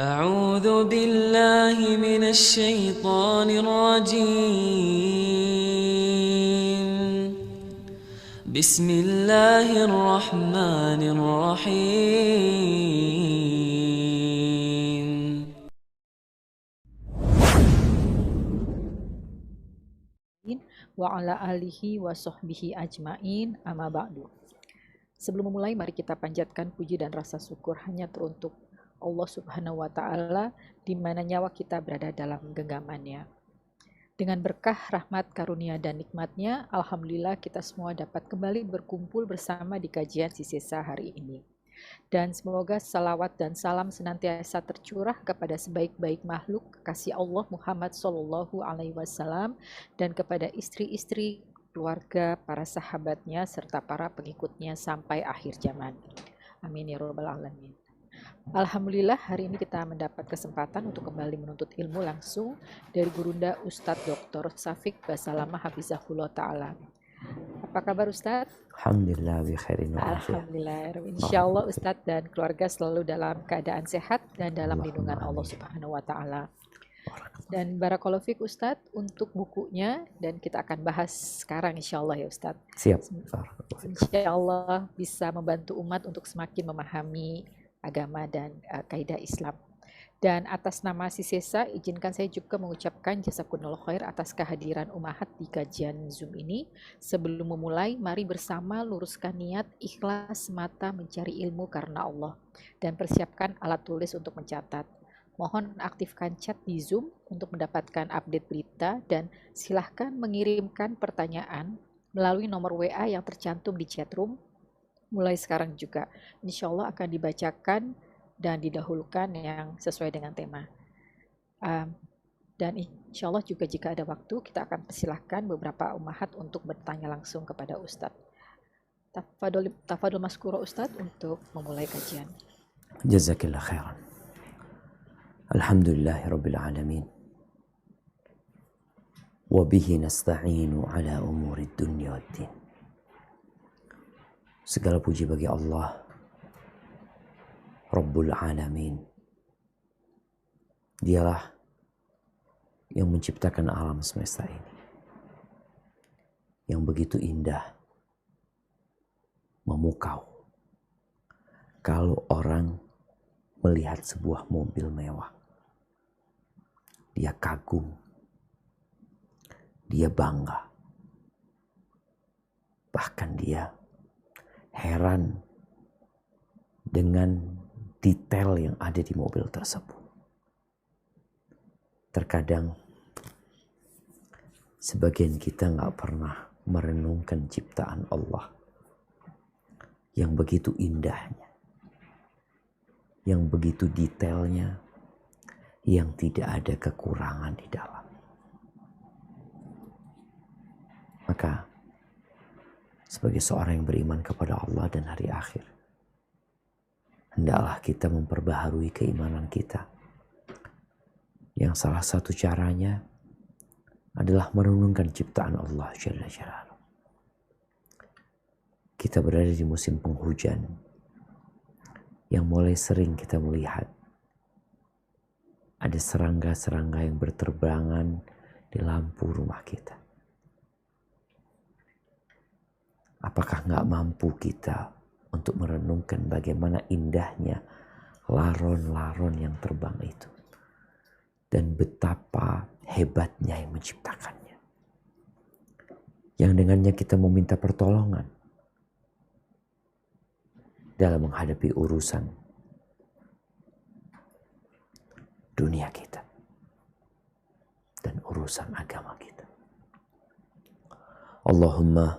أعوذ بالله من الشيطان الرجيم بسم الله الرحمن الرحيم wa ala alihi wa sahbihi ajmain amma ba'du. Sebelum memulai, mari kita panjatkan puji dan rasa syukur hanya teruntuk Allah Subhanahu wa Ta'ala, di mana nyawa kita berada dalam genggamannya. Dengan berkah, rahmat, karunia, dan nikmatnya, alhamdulillah kita semua dapat kembali berkumpul bersama di kajian Sisesa hari ini. Dan semoga salawat dan salam senantiasa tercurah kepada sebaik-baik makhluk kekasih Allah Muhammad Sallallahu Alaihi Wasallam dan kepada istri-istri, keluarga, para sahabatnya, serta para pengikutnya sampai akhir zaman. Amin ya Rabbal Alamin. Alhamdulillah hari ini kita mendapat kesempatan untuk kembali menuntut ilmu langsung dari Gurunda Ustadz Dr. Syafiq Basalamah Hafizahullah Ta'ala. Apa kabar Ustadz? Alhamdulillah bi khairin wa afiyah. Alhamdulillah. Insyaallah Ustadz dan keluarga selalu dalam keadaan sehat dan dalam lindungan Allah Subhanahu wa Ta'ala. Dan barakallahu fiik Ustadz untuk bukunya, dan kita akan bahas sekarang insyaallah ya Ustadz. Siap. Insyaallah bisa membantu umat untuk semakin memahami agama dan kaidah Islam. Dan atas nama Sisesa, izinkan saya juga mengucapkan jazakumullah khair atas kehadiran Ummahat di kajian Zoom ini. Sebelum memulai, mari bersama luruskan niat ikhlas semata mencari ilmu karena Allah dan persiapkan alat tulis untuk mencatat. Mohon aktifkan chat di Zoom untuk mendapatkan update berita dan silahkan mengirimkan pertanyaan melalui nomor WA yang tercantum di chatroom. Mulai sekarang juga, insya Allah akan dibacakan dan didahulukan yang sesuai dengan tema. Dan insya Allah juga jika ada waktu, kita akan persilahkan beberapa ummahat untuk bertanya langsung kepada Ustadz. Tafadol maskuro Ustadz untuk memulai kajian. Jazakillah khairan. Alhamdulillahi rabbil alamin. Wa bihi nasta'inu ala umuri dunya waddin. Segala puji bagi Allah Rabbul Alamin. Dialah yang menciptakan alam semesta ini, yang begitu indah, memukau. Kalau orang melihat sebuah mobil mewah, dia kagum, dia bangga, bahkan dia heran dengan detail yang ada di mobil tersebut. Terkadang sebagian kita nggak pernah merenungkan ciptaan Allah yang begitu indahnya, yang begitu detailnya, yang tidak ada kekurangan di dalam. Maka sebagai seorang yang beriman kepada Allah dan hari akhir, hendaklah kita memperbaharui keimanan kita. Yang salah satu caranya adalah merenungkan ciptaan Allah Jalla Jalaluhu. Kita berada di musim penghujan yang mulai sering kita melihat ada serangga-serangga yang berterbangan di lampu rumah kita. Apakah nggak mampu kita untuk merenungkan bagaimana indahnya laron-laron yang terbang itu dan betapa hebatnya yang menciptakannya, yang dengannya kita meminta pertolongan dalam menghadapi urusan dunia kita dan urusan agama kita. Allahumma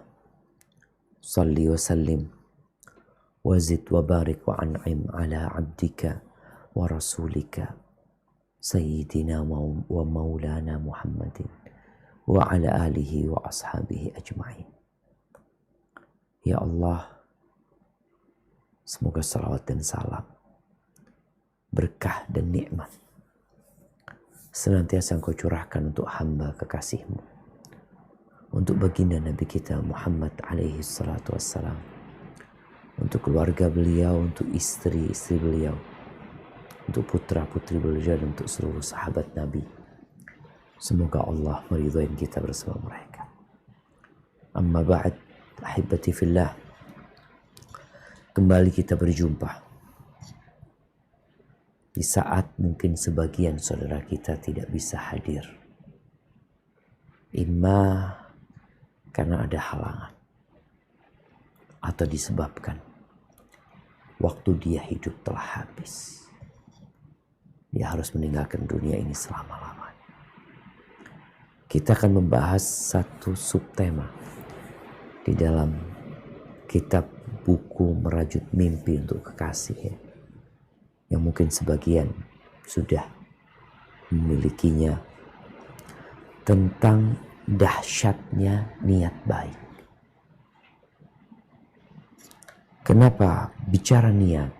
salli wa sallim wazid wa barik wa an'im ala abdika wa rasulika sayyidina wa maulana Muhammadin wa ala alihi wa ashabihi ajma'in. Ya Allah, semoga salawat dan salam, berkah dan nikmat senantiasa Engkau curahkan untuk hamba kekasih-Mu, untuk baginda Nabi kita Muhammad alaihi salatu wassalam, untuk keluarga beliau, untuk istri-istri beliau, untuk putra-putri beliau dan untuk seluruh sahabat Nabi. Semoga Allah meridhai kita bersama mereka. Amma ba'd, ahibati fillah. Kembali kita berjumpa di saat mungkin sebagian saudara kita tidak bisa hadir. Imma karena ada halangan atau disebabkan waktu dia hidup telah habis. Dia harus meninggalkan dunia ini selama-lamanya. Kita akan membahas satu subtema di dalam kitab buku Merajut Mimpi untuk Kekasih ya, yang mungkin sebagian sudah memilikinya, tentang dahsyatnya niat baik. Kenapa bicara niat?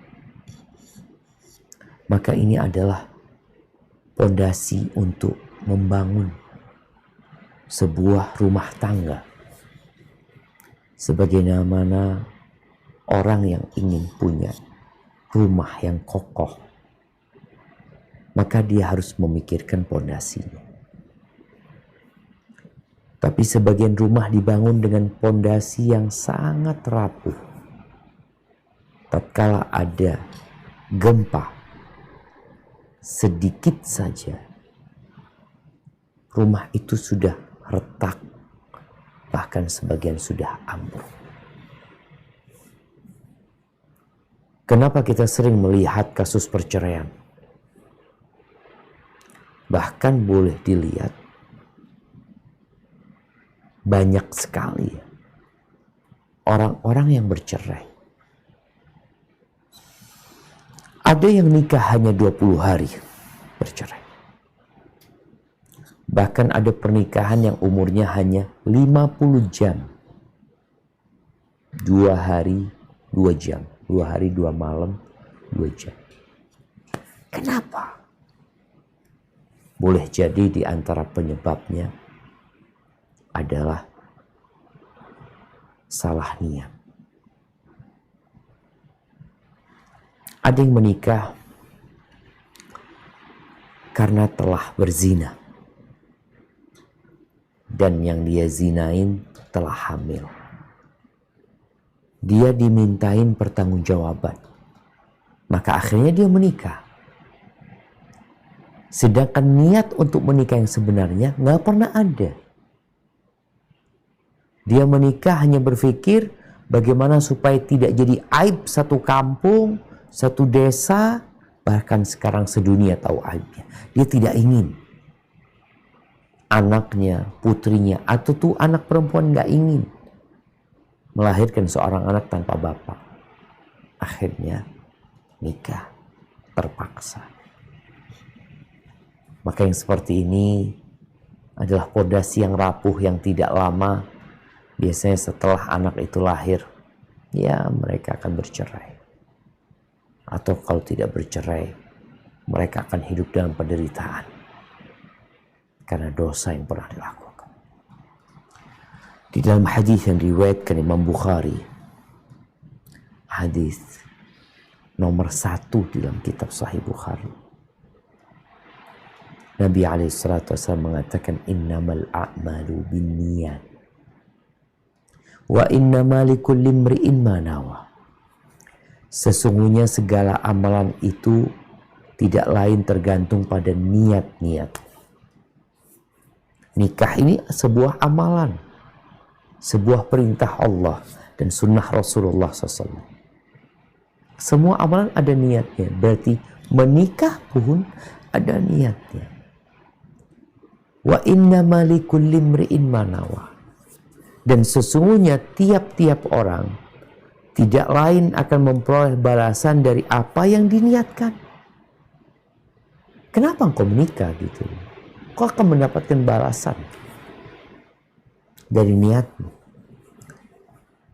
Maka ini adalah pondasi untuk membangun sebuah rumah tangga. Sebagaimana orang yang ingin punya rumah yang kokoh, maka dia harus memikirkan pondasinya. Tapi sebagian rumah dibangun dengan pondasi yang sangat rapuh. Tatkala ada gempa sedikit saja, rumah itu sudah retak, bahkan sebagian sudah ambruk. Kenapa kita sering melihat kasus perceraian? Bahkan boleh dilihat banyak sekali orang-orang yang bercerai. Ada yang nikah hanya 20 hari bercerai. Bahkan ada pernikahan yang umurnya hanya 50 jam. 2 hari 2 jam. 2 hari 2 malam 2 jam. Kenapa? Boleh jadi di antara penyebabnya adalah salah niat. Ada yang menikah karena telah berzina. Dan yang dia zinain telah hamil. Dia dimintain pertanggungjawaban. Maka akhirnya dia menikah. Sedangkan niat untuk menikah yang sebenarnya gak pernah ada. Dia menikah hanya berpikir bagaimana supaya tidak jadi aib satu kampung, satu desa, bahkan sekarang sedunia tahu aibnya. Dia tidak ingin anaknya, putrinya, atau tuh anak perempuan gak ingin melahirkan seorang anak tanpa bapak. Akhirnya nikah terpaksa. Maka yang seperti ini adalah pondasi yang rapuh yang tidak lama. Biasanya setelah anak itu lahir, ya mereka akan bercerai. Atau kalau tidak bercerai, mereka akan hidup dalam penderitaan karena dosa yang pernah dilakukan. Di dalam hadis yang diriwayatkan Imam Bukhari, hadis nomor 1 di dalam kitab Sahih Bukhari, Nabi SAW mengatakan innamal a'malu binniyat wa innama likulli imri'in ma nawa. Sesungguhnya segala amalan itu tidak lain tergantung pada niat-niat. Nikah ini sebuah amalan, sebuah perintah Allah dan sunnah Rasulullah SAW. Semua amalan ada niatnya, berarti menikah pun ada niatnya. Wa innama likulli imri'in ma nawa. Dan sesungguhnya tiap-tiap orang tidak lain akan memperoleh balasan dari apa yang diniatkan. Kenapa engkau menikah gitu? Kau akan mendapatkan balasan dari niatmu.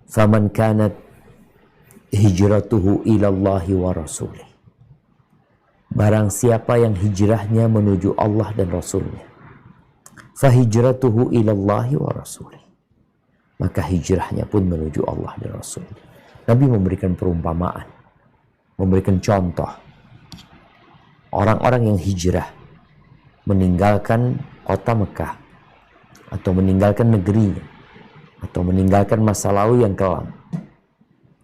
Faman kanat hijratuhu ilallahi wa rasulih. Barang siapa yang hijrahnya menuju Allah dan Rasulnya, fahijratuhu ilallahi wa rasulih. Maka hijrahnya pun menuju Allah dan Rasulnya. Nabi memberikan perumpamaan, memberikan contoh. orang-orang yang hijrah meninggalkan kota Mekah atau meninggalkan negerinya atau meninggalkan masa lalu yang kelam,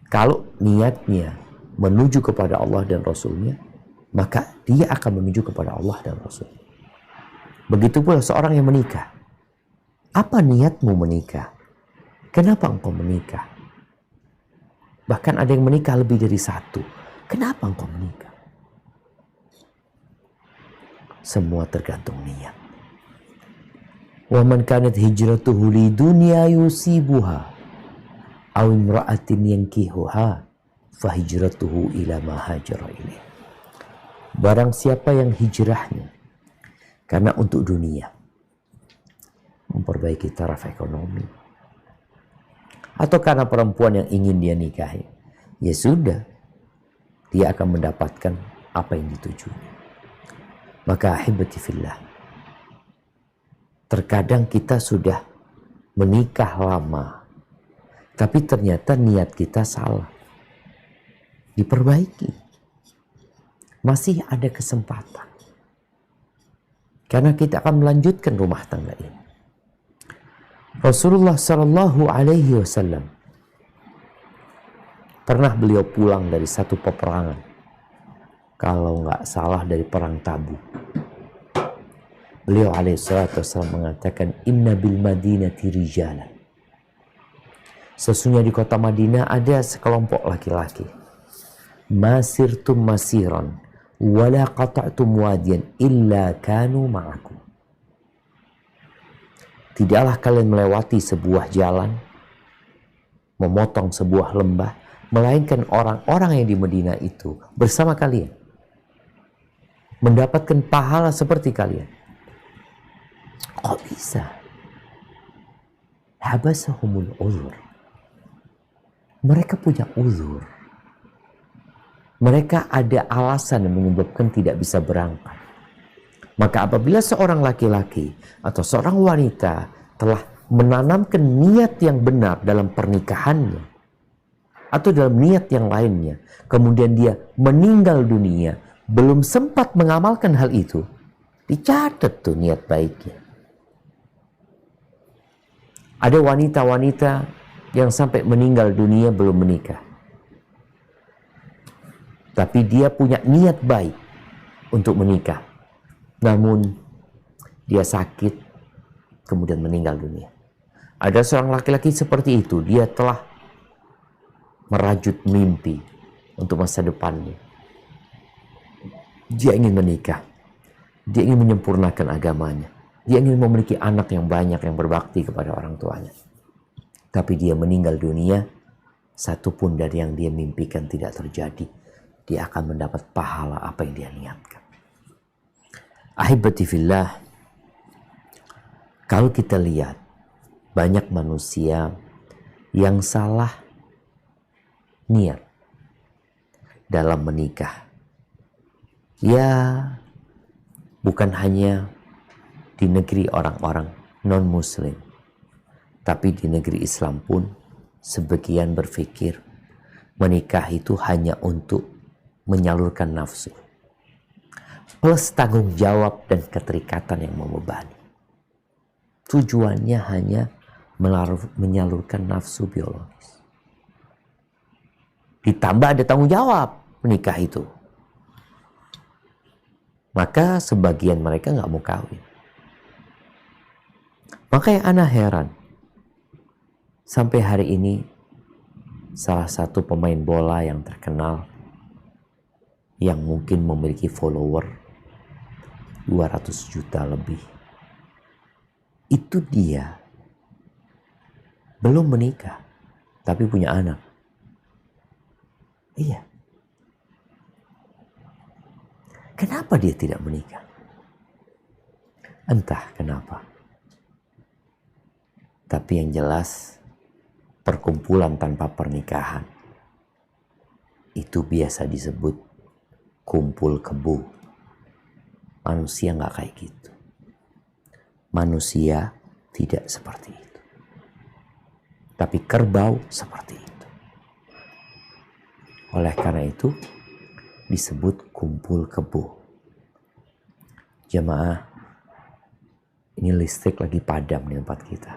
kalau niatnya menuju kepada Allah dan Rasulnya, maka dia akan menuju kepada Allah dan Rasul. Begitu pula seorang yang menikah. Apa niatmu menikah? Kenapa engkau menikah? Bahkan ada yang menikah lebih dari satu. Kenapa engkau menikah? Semua tergantung niat. Wa man kanat hijratuhu lidunya yusibuha aw imra'atin yankihuha fahijratuhu ila ma hajara ilaih. Barang siapa yang hijrahnya karena untuk dunia, memperbaiki taraf ekonomi, atau karena perempuan yang ingin dia nikahi, ya sudah, dia akan mendapatkan apa yang dituju. Maka ahibati fillah, terkadang kita sudah menikah lama, tapi ternyata niat kita salah. Diperbaiki. Masih ada kesempatan. Karena kita akan melanjutkan rumah tangga ini. Rasulullah Shallallahu Alaihi Wasallam pernah beliau pulang dari satu peperangan, kalau nggak salah dari perang Tabuk. Beliau alaihissalam mengatakan, Inna bil Madinati rijalan. Sesungguhnya di kota Madinah ada sekelompok laki-laki. Masirtum masiran wala qata'tum wadiyan illa kanu ma'akum. Tidaklah kalian melewati sebuah jalan, memotong sebuah lembah, melainkan orang-orang yang di Madinah itu bersama kalian, mendapatkan pahala seperti kalian. Kok bisa? Habasahumul uzur. Mereka punya uzur. Mereka ada alasan yang menyebabkan tidak bisa berangkat. Maka apabila seorang laki-laki atau seorang wanita telah menanamkan niat yang benar dalam pernikahannya atau dalam niat yang lainnya, kemudian dia meninggal dunia, belum sempat mengamalkan hal itu, dicatat tuh niat baiknya. Ada wanita-wanita yang sampai meninggal dunia belum menikah. Tapi dia punya niat baik untuk menikah. Namun dia sakit, kemudian meninggal dunia. Ada seorang laki-laki seperti itu, dia telah merajut mimpi untuk masa depannya. Dia ingin menikah, dia ingin menyempurnakan agamanya, dia ingin memiliki anak yang banyak yang berbakti kepada orang tuanya. Tapi dia meninggal dunia, satupun dari yang dia mimpikan tidak terjadi. Dia akan mendapat pahala apa yang dia niatkan. Ahibati fillah, kalau kita lihat banyak manusia yang salah niat dalam menikah. Ya, bukan hanya di negeri orang-orang non-muslim, tapi di negeri Islam pun sebagian berpikir menikah itu hanya untuk menyalurkan nafsu, plus tanggung jawab dan keterikatan yang membebani. Tujuannya hanya menyalurkan nafsu biologis. Ditambah ada tanggung jawab menikah itu. Maka sebagian mereka nggak mau kawin. Maka yang ana heran, sampai hari ini salah satu pemain bola yang terkenal, yang mungkin memiliki follower 200 juta lebih, itu dia belum menikah tapi punya anak. Iya. Kenapa dia tidak menikah? Entah kenapa. Tapi yang jelas, perkumpulan tanpa pernikahan itu biasa disebut kumpul kebo. Manusia nggak kayak gitu. Manusia tidak seperti itu. Tapi kerbau seperti itu. Oleh karena itu disebut kumpul kebo. Jemaah, ini listrik lagi padam di tempat kita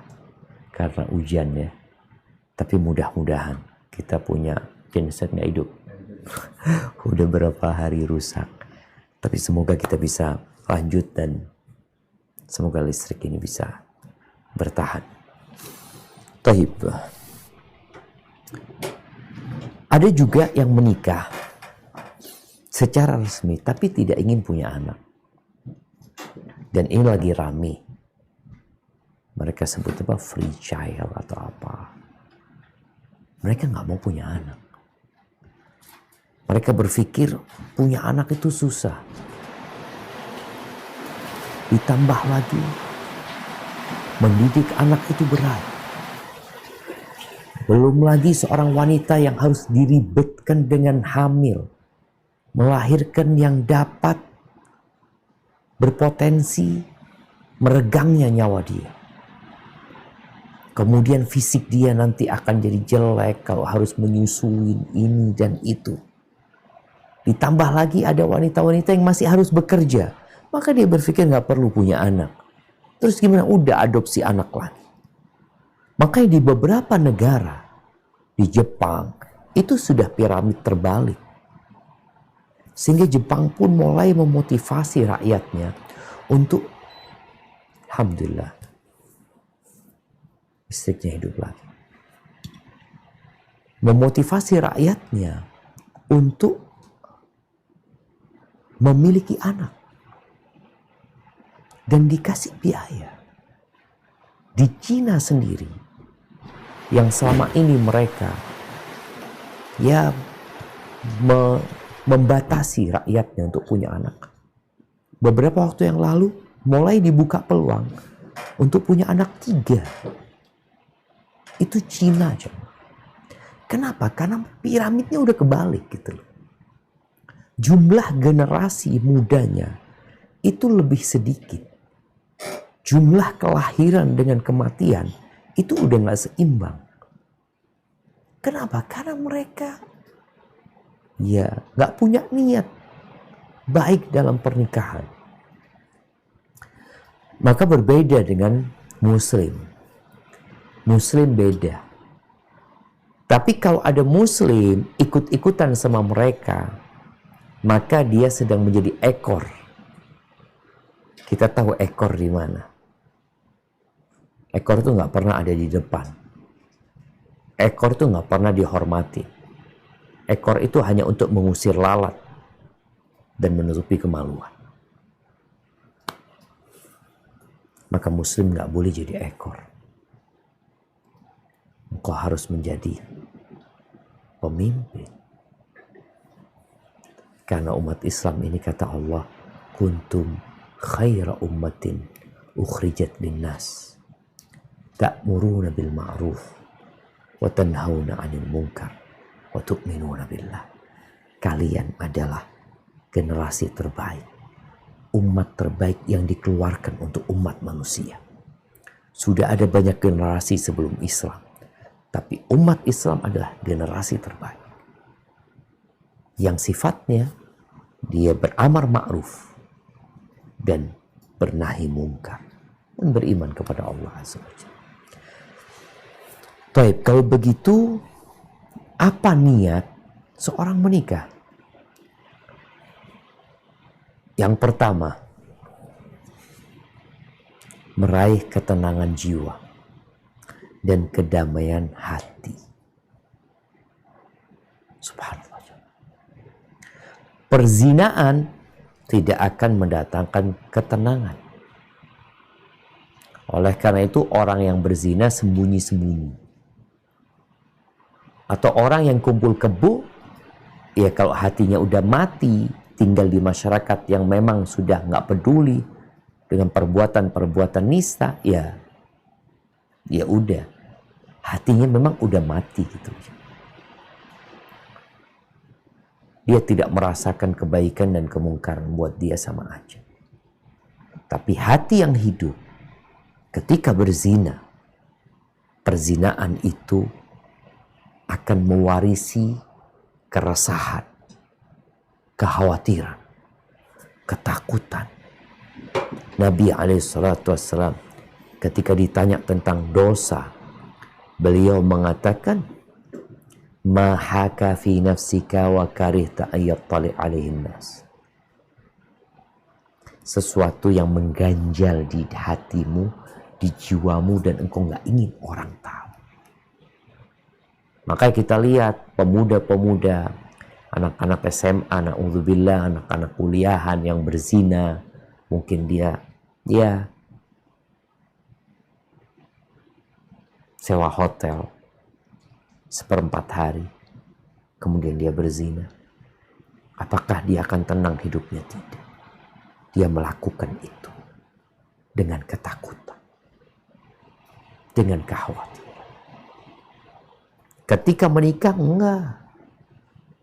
karena hujan ya. Tapi mudah-mudahan kita punya genset nggak hidup. Udah berapa hari rusak. Tapi semoga kita bisa lanjut dan semoga listrik ini bisa bertahan. Taib. Ada juga yang menikah secara resmi tapi tidak ingin punya anak. Dan ini lagi rame. Mereka sebut apa? Free child atau apa. Mereka nggak mau punya anak. Mereka berpikir punya anak itu susah. Ditambah lagi mendidik anak itu berat. Belum lagi seorang wanita yang harus diribetkan dengan hamil. Melahirkan yang dapat berpotensi meregangnya nyawa dia. Kemudian fisik dia nanti akan jadi jelek kalau harus menyusuin ini dan itu. Ditambah lagi ada wanita-wanita yang masih harus bekerja. Maka dia berpikir gak perlu punya anak. Terus gimana? Udah adopsi anak lagi. Makanya di beberapa negara, di Jepang, itu sudah piramid terbalik. Sehingga Jepang pun mulai memotivasi rakyatnya untuk, alhamdulillah, listriknya hidup lagi. Memotivasi rakyatnya untuk memiliki anak. Dan dikasih biaya. Di Cina sendiri, yang selama ini mereka ya membatasi rakyatnya untuk punya anak. Beberapa waktu yang lalu mulai dibuka peluang untuk punya anak 3. Itu Cina aja. Kenapa? Karena piramidnya udah kebalik gitu loh. Jumlah generasi mudanya itu lebih sedikit. Jumlah kelahiran dengan kematian itu udah gak seimbang. Kenapa? Karena mereka ya gak punya niat baik dalam pernikahan. Maka berbeda dengan Muslim. Muslim beda. Tapi kalau ada Muslim ikut-ikutan sama mereka, maka dia sedang menjadi ekor. Kita tahu ekor di mana. Ekor itu nggak pernah ada di depan. Ekor itu nggak pernah dihormati. Ekor itu hanya untuk mengusir lalat dan menutupi kemaluan. Maka Muslim nggak boleh jadi ekor. Engkau harus menjadi pemimpin. Karena umat Islam ini kata Allah, kuntum khaira ummatin ukhrijat linnas ta'muruna bil ma'ruf wa tanhauna 'anil munkar wa tu'minuna billah. Kalian adalah generasi terbaik, umat terbaik yang dikeluarkan untuk umat manusia. Sudah ada banyak generasi sebelum Islam, tapi umat Islam adalah generasi terbaik yang sifatnya dia beramar ma'ruf dan bernahi mungkar dan beriman kepada Allah Azza wa Jalla. Baik, kalau begitu apa niat seorang menikah? Yang pertama, meraih ketenangan jiwa dan kedamaian hati. Subhanallah. Perzinaan tidak akan mendatangkan ketenangan. Oleh karena itu orang yang berzina sembunyi-sembunyi. Atau orang yang kumpul kebo, ya kalau hatinya udah mati, tinggal di masyarakat yang memang sudah nggak peduli dengan perbuatan-perbuatan nista, ya udah, hatinya memang udah mati gitu. Dia tidak merasakan kebaikan dan kemungkaran, buat dia sama aja. Tapi hati yang hidup ketika berzina, perzinaan itu akan mewarisi keresahan, kekhawatiran, ketakutan, Nabi SAW ketika ditanya tentang dosa, beliau mengatakan, ma haka fi nafsika wa karihta ayyattali alaihin nas. Sesuatu yang mengganjal di hatimu, di jiwamu, dan engkau nggak ingin orang tahu. Maka kita lihat pemuda-pemuda, anak-anak SMA, na'udzubillah, anak-anak kuliahan yang berzina, mungkin dia sewa hotel seperempat hari, kemudian dia berzina. Apakah dia akan tenang hidupnya? Tidak. Dia melakukan itu dengan ketakutan, dengan kekhawatiran. Ketika menikah, enggak.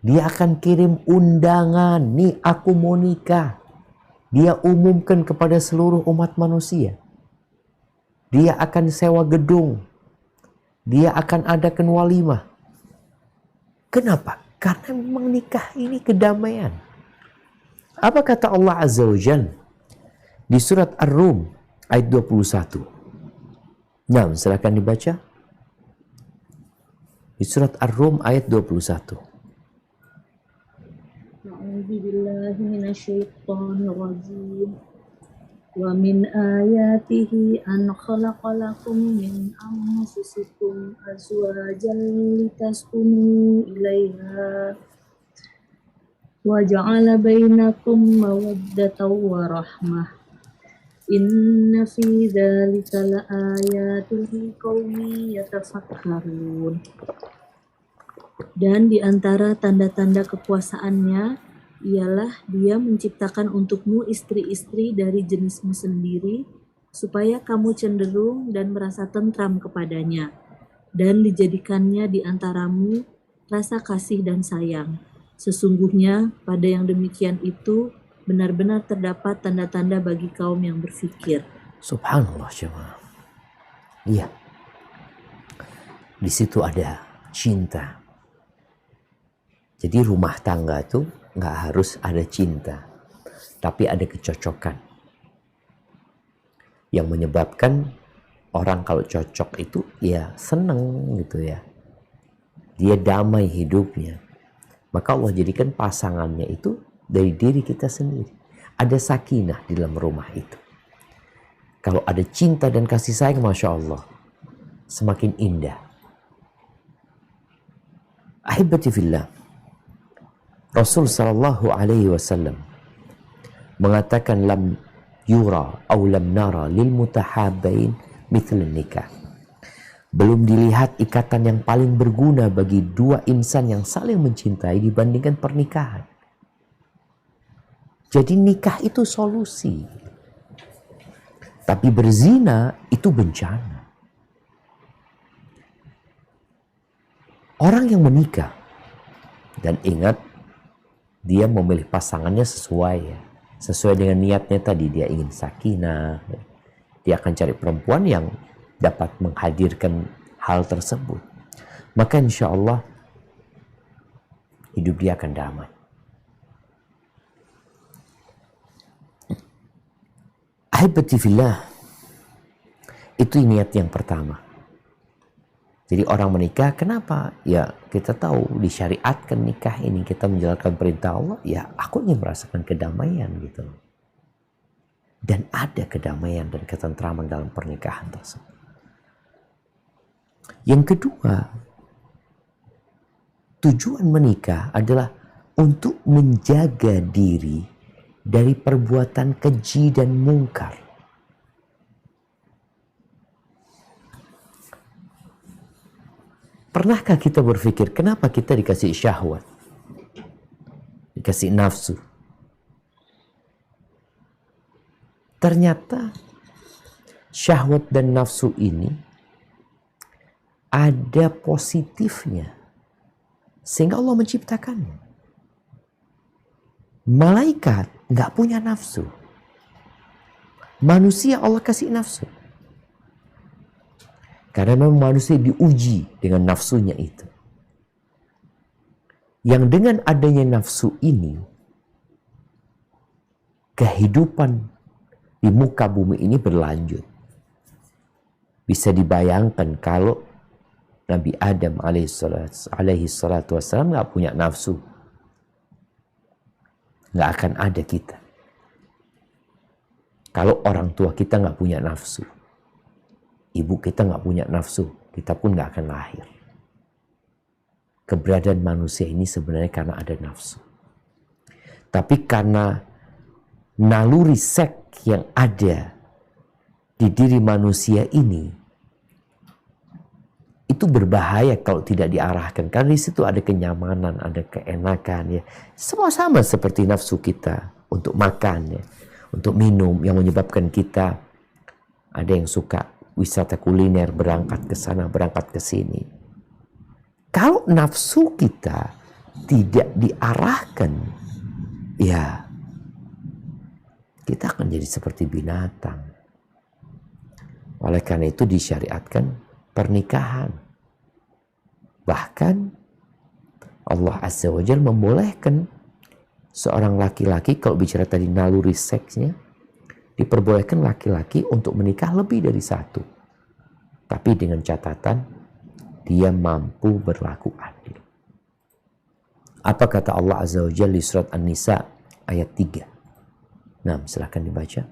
Dia akan kirim undangan, nih aku mau nikah. Dia umumkan kepada seluruh umat manusia. Dia akan sewa gedung. Dia akan adakan walimah. Kenapa? Karena memang nikah ini kedamaian. Apa kata Allah Azza wa Jalla di surat Ar-Rum ayat 21? Nah, silakan dibaca. Di surat Ar-Rum ayat 21. A'udzubillahi minasyaitonirrajim. Wa min ayatihi an khalaqalakum min anfusikum azwajan litaskunu ilaiha wa ja'ala bainakum mawaddatan wa rahmah. Inna fi dzalika laayatin liqaumin yatafakkarun. Dan di antara tanda-tanda kekuasaannya ialah Dia menciptakan untukmu istri-istri dari jenismu sendiri supaya kamu cenderung dan merasa tentram kepadanya, dan dijadikannya di antaramu rasa kasih dan sayang. Sesungguhnya pada yang demikian itu benar-benar terdapat tanda-tanda bagi kaum yang berfikir. Subhanallah jemaah. Iya. Di situ ada cinta. Jadi rumah tangga itu nggak harus ada cinta, tapi ada kecocokan. Yang menyebabkan orang kalau cocok itu ya seneng gitu ya. Dia damai hidupnya. Maka Allah jadikan pasangannya itu dari diri kita sendiri. Ada sakinah di dalam rumah itu. Kalau ada cinta dan kasih sayang, Masya Allah, semakin indah. Ahibati fillah, Rasul sallallahu alaihi wasallam mengatakan lam yura aw lam nara lil mutahabbain mithlun nikah. Belum dilihat ikatan yang paling berguna bagi dua insan yang saling mencintai dibandingkan pernikahan. Jadi nikah itu solusi. Tapi berzina itu bencana. Orang yang menikah, dan ingat, dia memilih pasangannya sesuai dengan niatnya tadi. Dia ingin sakinah. Dia akan cari perempuan yang dapat menghadirkan hal tersebut. Maka insya Allah hidup dia akan damai. Ahibati fillah, itu niat yang pertama. Jadi orang menikah, kenapa? Ya kita tahu disyariatkan nikah ini, kita menjalankan perintah Allah, ya aku ingin merasakan kedamaian gitu. Dan ada kedamaian dan ketentraman dalam pernikahan tersebut. Yang kedua, tujuan menikah adalah untuk menjaga diri dari perbuatan keji dan mungkar. Pernahkah kita berpikir kenapa kita dikasih syahwat? Dikasih nafsu. Ternyata syahwat dan nafsu ini ada positifnya. Sehingga Allah menciptakannya. Malaikat nggak punya nafsu. Manusia Allah kasih nafsu. Karena memang manusia diuji dengan nafsunya itu. Yang dengan adanya nafsu ini, kehidupan di muka bumi ini berlanjut. Bisa dibayangkan kalau Nabi Adam alaihi salatu wassalam nggak punya nafsu, nggak akan ada kita. Kalau orang tua kita nggak punya nafsu, ibu kita nggak punya nafsu, kita pun nggak akan lahir. Keberadaan manusia ini sebenarnya karena ada nafsu. Tapi karena naluri seks yang ada di diri manusia ini, itu berbahaya kalau tidak diarahkan. Karena di situ ada kenyamanan, ada keenakan, ya. Semua sama seperti nafsu kita untuk makan, ya, untuk minum, yang menyebabkan kita ada yang suka wisata kuliner, berangkat ke sana, berangkat ke sini. Kalau nafsu kita tidak diarahkan, ya kita akan jadi seperti binatang. Oleh karena itu disyariatkan pernikahan. Bahkan Allah Azza wa Jalla membolehkan seorang laki-laki, kalau bicara tadi naluri seksnya, diperbolehkan laki-laki untuk menikah lebih dari satu. Tapi dengan catatan dia mampu berlaku adil. Apa kata Allah Azza wa Jalla di surat An-Nisa ayat 3? Nah, silakan dibaca.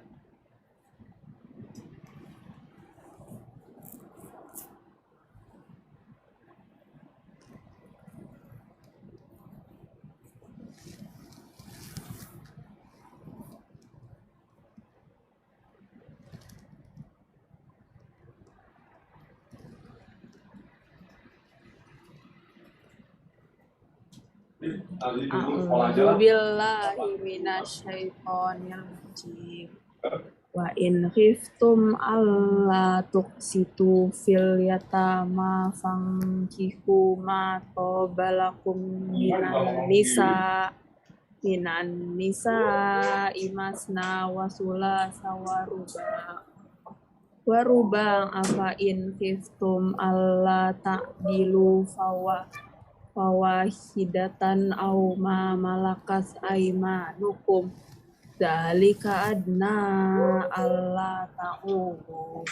A'udzubillahi minasyaitonir rajim. Wa in khiftum alla tuqsitu fil yatama fankihu ma tabalakum minan nisa imasna wa sulasa wa ruba afa in khiftum alla ta'dilu fawahidatan aw ma malakas aymanukum dzalika adna alla ta'ulu.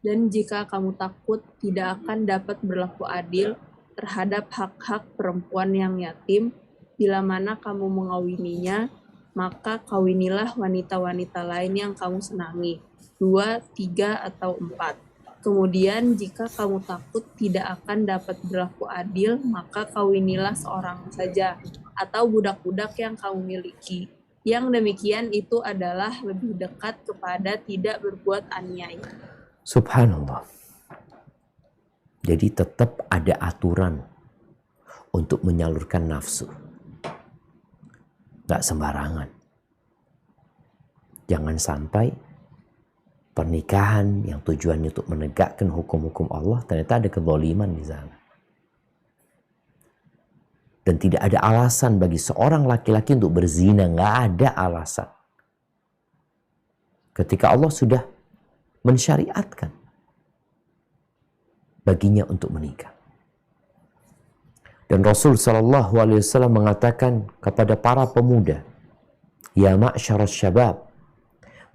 Dan jika kamu takut tidak akan dapat berlaku adil terhadap hak-hak perempuan yang yatim, bila mana kamu mengawininya, maka kawinilah wanita-wanita lain yang kamu senangi, 2, 3, atau 4. Kemudian jika kamu takut tidak akan dapat berlaku adil, maka kawinilah seorang saja, atau budak-budak yang kamu miliki. Yang demikian itu adalah lebih dekat kepada tidak berbuat aniaya. Subhanallah. Jadi tetap ada aturan untuk menyalurkan nafsu. Gak sembarangan. Jangan sampai pernikahan yang tujuannya untuk menegakkan hukum-hukum Allah, ternyata ada kezaliman di sana. Dan tidak ada alasan bagi seorang laki-laki untuk berzina. Nggak ada alasan. Ketika Allah sudah mensyariatkan baginya untuk menikah. Dan Rasul SAW mengatakan kepada para pemuda, ya ma'syaras syabab,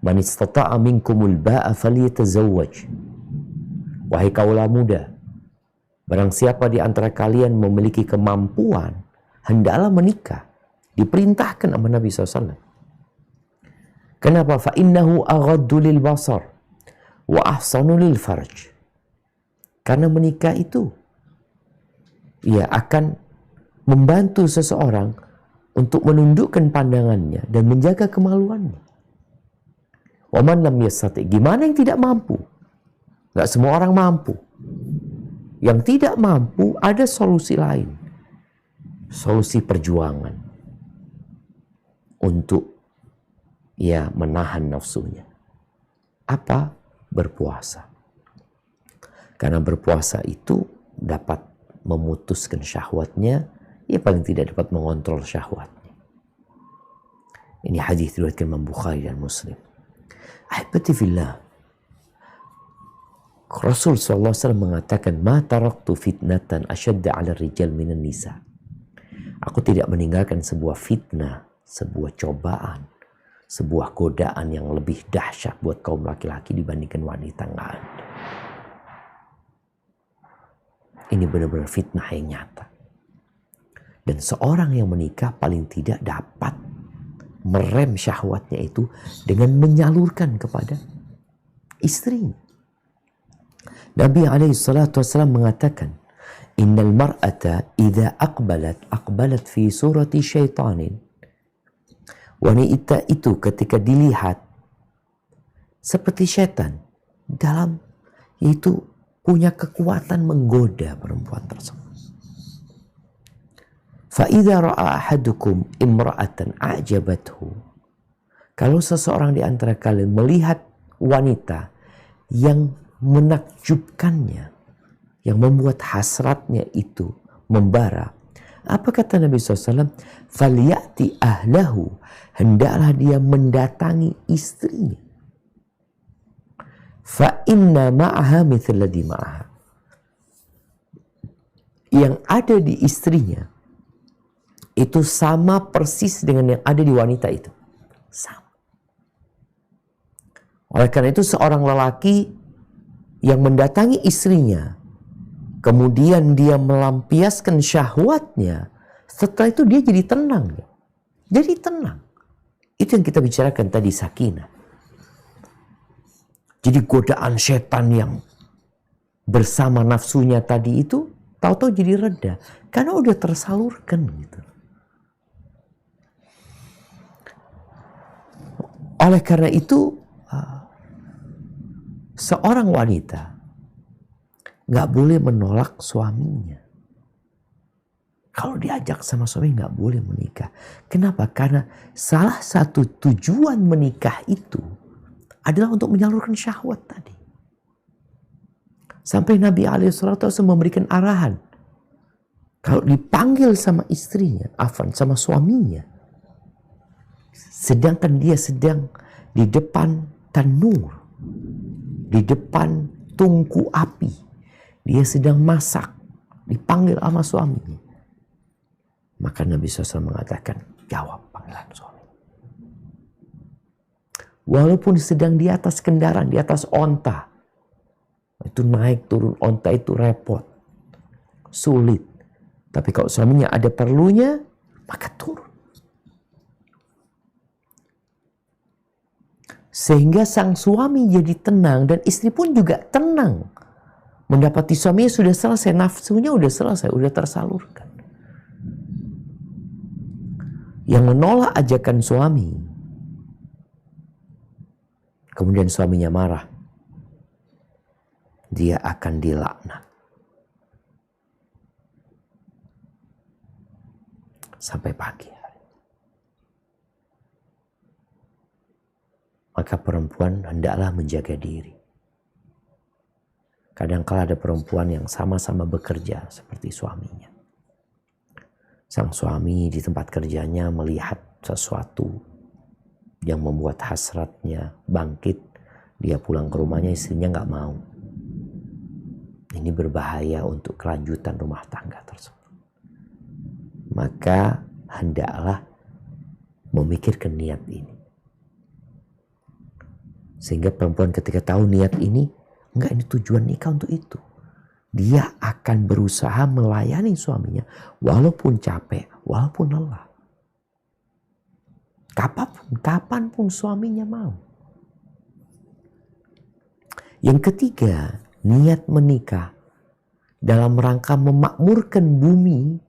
man istata'a minkumul ba'a falyatazawwaj. Wahai kaulah muda, barang siapa di antara kalian memiliki kemampuan, hendaklah menikah. Diperintahkan sama Nabi SAW. Kenapa? Fa innahu aghaddu lil basar wa ahsanu lil farj. Karena menikah itu ia akan membantu seseorang untuk menundukkan pandangannya dan menjaga kemaluannya. Waman lam yastati. Gimana yang tidak mampu? Gak semua orang mampu. Yang tidak mampu ada solusi lain. Solusi perjuangan untuk ya menahan nafsunya. Apa? Berpuasa. Karena berpuasa itu dapat memutuskan syahwatnya, ya paling tidak dapat mengontrol syahwatnya. Ini hadis diriwayatkan Imam Bukhari dan Muslim. Ahibati fillah. Rasul SAW mengatakan, ma taraktu fitnatan asyadda ala rijal minan nisa. Aku tidak meninggalkan sebuah fitnah, sebuah cobaan, sebuah godaan yang lebih dahsyat buat kaum laki-laki dibandingkan wanita. Nggak ada. Ini benar-benar fitnah yang nyata. Dan seorang yang menikah paling tidak dapat merem syahwatnya itu dengan menyalurkan kepada istrinya. Nabi SAW mengatakan, Innal mar'ata idza aqbalat fi surati syaitanin. Wanita itu ketika dilihat seperti syaitan, dalam yaitu punya kekuatan menggoda perempuan tersebut. Fa idza ra'a ahadukum imra'atan a'jabathu. Kalau seseorang di antara kalian melihat wanita yang menakjubkannya, yang membuat hasratnya itu membara, apa kata Nabi SAW? Falyati ahlahu, hendaklah dia mendatangi istrinya. Fa inna ma'aha mithla ladhi ma'aha. Yang ada di istrinya itu sama persis dengan yang ada di wanita itu. Sama. Oleh karena itu seorang lelaki yang mendatangi istrinya, kemudian dia melampiaskan syahwatnya, setelah itu dia jadi tenang. Jadi tenang. Itu yang kita bicarakan tadi, sakinah. Jadi godaan setan yang bersama nafsunya tadi itu tahu-tahu jadi reda. Karena udah tersalurkan gitu. Oleh karena itu, seorang wanita nggak boleh menolak suaminya. Kalau diajak sama suami nggak boleh menikah. Kenapa? Karena salah satu tujuan menikah itu adalah untuk menyalurkan syahwat tadi. Sampai Nabi SAW memberikan arahan. Kalau dipanggil sama istrinya, sama suaminya, sedangkan dia sedang di depan tanur, di depan tungku api, dia sedang masak, dipanggil sama suaminya, maka Nabi SAW mengatakan, jawab panggilan suami. Walaupun sedang di atas kendaraan, di atas onta, itu naik turun onta itu repot, sulit. Tapi kalau suaminya ada perlunya, maka turun. Sehingga sang suami jadi tenang dan istri pun juga tenang. Mendapati suaminya sudah selesai, nafsunya sudah selesai, sudah tersalurkan. Yang menolak ajakan suami, kemudian suaminya marah, dia akan dilaknat. Sampai pagi. Maka perempuan hendaklah menjaga diri. Kadang-kala ada perempuan yang sama-sama bekerja seperti suaminya. Sang suami di tempat kerjanya melihat sesuatu yang membuat hasratnya bangkit. Dia pulang ke rumahnya, istrinya nggak mau. Ini berbahaya untuk kelanjutan rumah tangga tersebut. Maka hendaklah memikirkan niat ini. Sehingga perempuan ketika tahu niat ini, enggak, ini tujuan nikah untuk itu. Dia akan berusaha melayani suaminya walaupun capek, walaupun lelah. Kapanpun suaminya mau. Yang ketiga, niat menikah dalam rangka memakmurkan bumi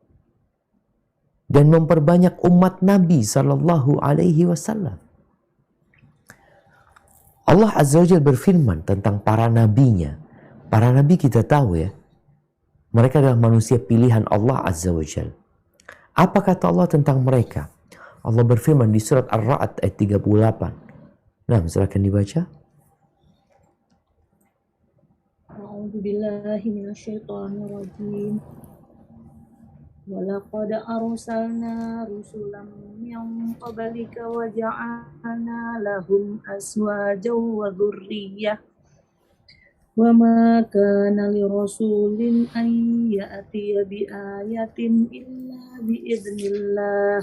dan memperbanyak umat Nabi SAW. Allah Azza wa Jalla berfirman tentang para nabinya. Para nabi kita tahu ya, mereka adalah manusia pilihan Allah Azza wa Jalla. Apa kata Allah tentang mereka? Allah berfirman di surat Ar-Ra'd ayat 38. Nah, silakan dibaca. A'udzu billahi minasyaitonir rajim. Walaqad arsalna rusulan min qablika wa ja'alna lahum azwajan wa dhurriyyah Wa ma kana li rasulin an ya'tiya bi ayatin illa bi idznillah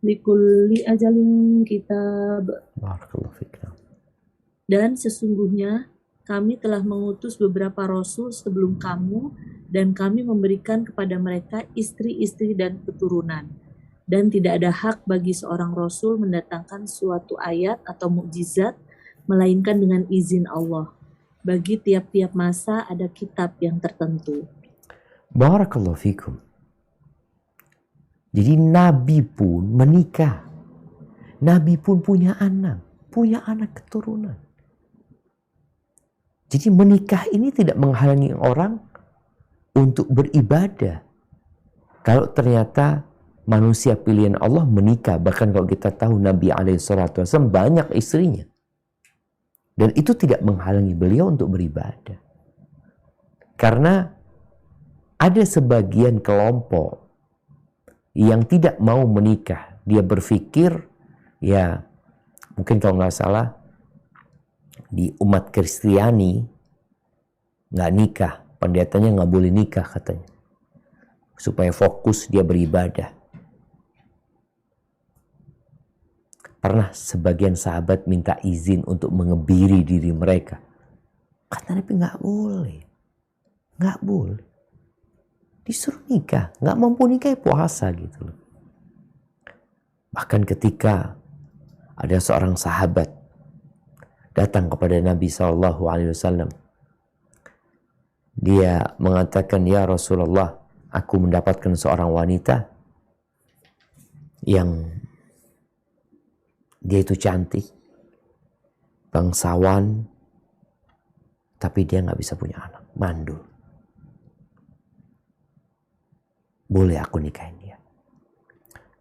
likulli ajalin kitab. Barakallahu fiik. Dan sesungguhnya kami telah mengutus beberapa rasul sebelum kamu dan kami memberikan kepada mereka istri-istri dan keturunan. Dan tidak ada hak bagi seorang rasul mendatangkan suatu ayat atau mukjizat melainkan dengan izin Allah. Bagi tiap-tiap masa ada kitab yang tertentu. Barakallahu fikum. Jadi Nabi pun menikah. Nabi pun punya anak keturunan. Jadi menikah ini tidak menghalangi orang untuk beribadah. Kalau ternyata manusia pilihan Allah menikah, bahkan kalau kita tahu Nabi SAW banyak istrinya. Dan itu tidak menghalangi beliau untuk beribadah. Karena ada sebagian kelompok yang tidak mau menikah. Dia berpikir, ya mungkin kalau nggak salah, di umat Kristiani nggak nikah. Pendetanya nggak boleh nikah katanya. Supaya fokus dia beribadah. Pernah sebagian sahabat minta izin untuk mengebiri diri mereka. Kata Nabi nggak boleh. Disuruh nikah, nggak mampu nikah puasa gitu loh. Bahkan ketika ada seorang sahabat datang kepada Nabi SAW, dia mengatakan, ya Rasulullah, aku mendapatkan seorang wanita yang dia itu cantik, bangsawan, tapi dia nggak bisa punya anak, mandul. Boleh aku nikahin dia?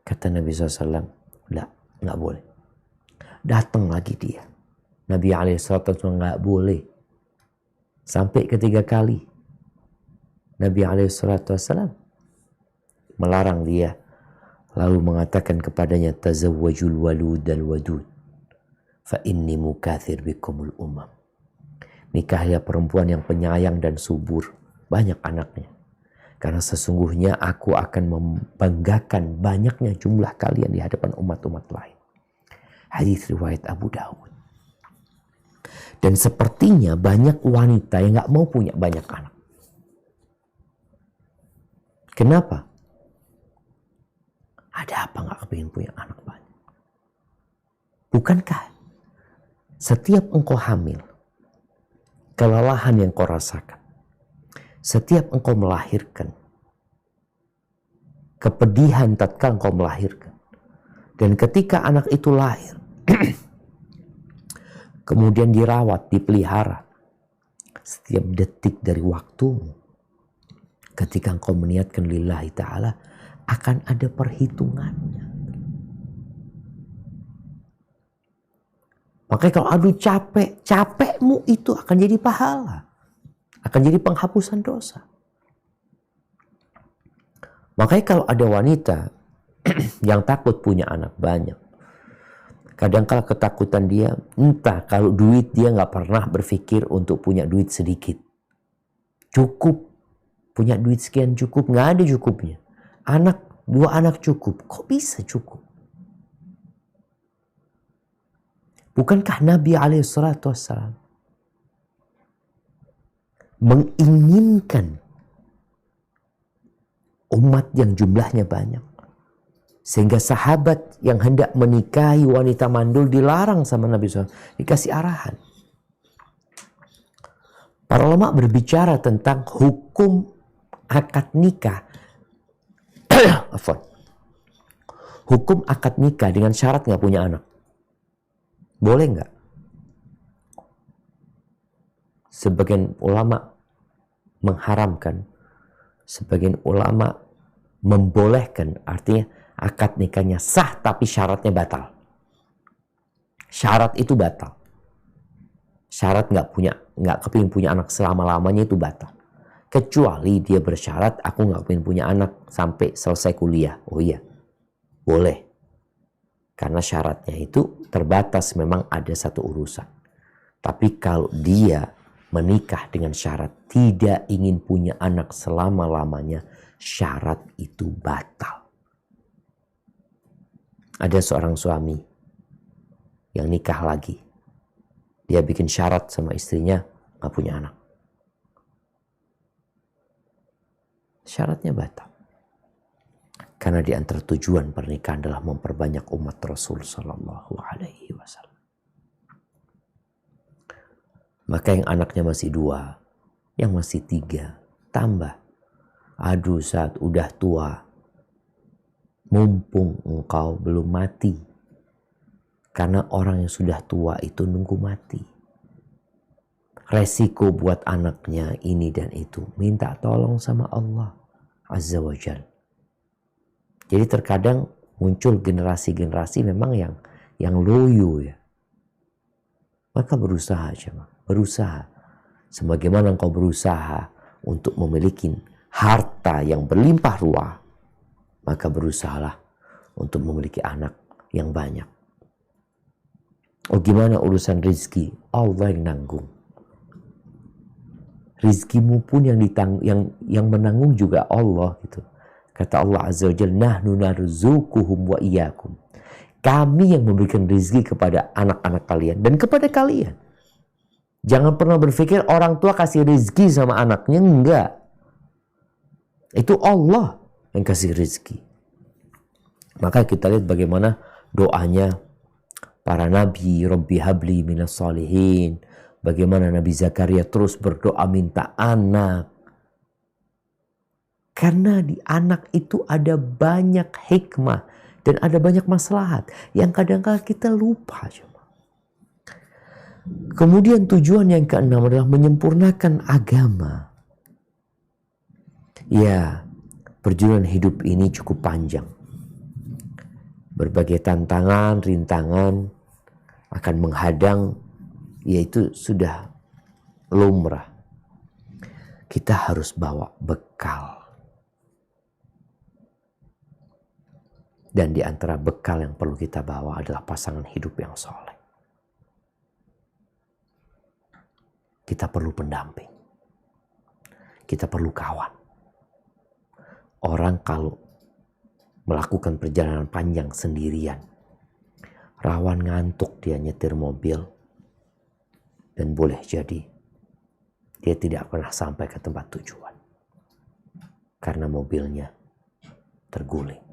Kata Nabi SAW, nggak boleh. Datang lagi dia. Nabi SAW nggak boleh. Sampai ketiga kali. Nabi SAW melarang dia. Lalu mengatakan kepadanya, tazawwajul walud dan wadud, fa inni mukathir bikumul umam. Nikahlah perempuan yang penyayang dan subur, banyak anaknya. Karena sesungguhnya aku akan membanggakan banyaknya jumlah kalian di hadapan umat-umat lain. Hadis riwayat Abu Dawud. Dan sepertinya banyak wanita yang gak mau punya banyak anak. Kenapa? Ada apa gak kepingin punya anak banyak? Bukankah setiap engkau hamil, kelelahan yang kau rasakan, setiap engkau melahirkan, kepedihan tatkala engkau melahirkan, dan ketika anak itu lahir, kemudian dirawat, dipelihara, setiap detik dari waktumu, ketika engkau meniatkan lillahi ta'ala, akan ada perhitungannya. Makanya kalau aduh capekmu itu akan jadi pahala. Akan jadi penghapusan dosa. Makanya kalau ada wanita yang takut punya anak banyak, kadang-kala ketakutan dia, entah kalau duit dia nggak pernah berpikir untuk punya duit sedikit. Cukup, punya duit sekian cukup, nggak ada cukupnya. Dua anak cukup, kok bisa cukup? Bukankah Nabi SAW menginginkan umat yang jumlahnya banyak? Sehingga sahabat yang hendak menikahi wanita mandul dilarang sama Nabi SAW. Dikasih arahan. Para ulama berbicara tentang hukum akad nikah. Hukum akad nikah dengan syarat nggak punya anak. Boleh nggak? Sebagian ulama mengharamkan. Sebagian ulama membolehkan. Artinya akad nikahnya sah tapi syaratnya batal. Syarat itu batal. Syarat nggak kepingin punya anak selama-lamanya itu batal. Kecuali dia bersyarat, aku nggak pengen punya anak sampai selesai kuliah. Oh iya, boleh. Karena syaratnya itu terbatas, memang ada satu urusan. Tapi kalau dia menikah dengan syarat tidak ingin punya anak selama-lamanya, syarat itu batal. Ada seorang suami yang nikah lagi. Dia bikin syarat sama istrinya, gak punya anak. Syaratnya batal. Karena di antara tujuan pernikahan adalah memperbanyak umat Rasul Sallallahu Alaihi Wasallam. Maka yang anaknya masih 2, yang masih 3, tambah. Aduh Ustaz, udah tua. Mumpung engkau belum mati. Karena orang yang sudah tua itu nunggu mati. Resiko buat anaknya ini dan itu. Minta tolong sama Allah Azza wa Jalla. Jadi terkadang muncul generasi-generasi memang yang loyo ya. Maka berusaha aja, berusaha. Sebagaimana engkau berusaha untuk memiliki harta yang berlimpah ruah, maka berusahalah untuk memiliki anak yang banyak. Oh gimana urusan rizki? Allah yang nanggung. Rizkimu pun yang menanggung juga Allah gitu. Kata Allah Azza wa Jalla, nahnu narzuquhum wa iyyakum. Kami yang memberikan rizki kepada anak-anak kalian dan kepada kalian. Jangan pernah berpikir orang tua kasih rizki sama anaknya, enggak. Itu Allah yang kasih rizki. Maka kita lihat bagaimana doanya para nabi, Rabbi habli minas salihin. Bagaimana Nabi Zakaria terus berdoa minta anak. Karena di anak itu ada banyak hikmah dan ada banyak maslahat yang kadang-kadang kita lupa. Kemudian tujuan yang keenam adalah menyempurnakan agama. Ya, perjalanan hidup ini cukup panjang. Berbagai tantangan, rintangan akan menghadang, yaitu sudah lumrah. Kita harus bawa bekal. Dan di antara bekal yang perlu kita bawa adalah pasangan hidup yang soleh. Kita perlu pendamping. Kita perlu kawan. Orang kalau melakukan perjalanan panjang sendirian, rawan ngantuk dia nyetir mobil. Dan boleh jadi dia tidak pernah sampai ke tempat tujuan. Karena mobilnya terguling.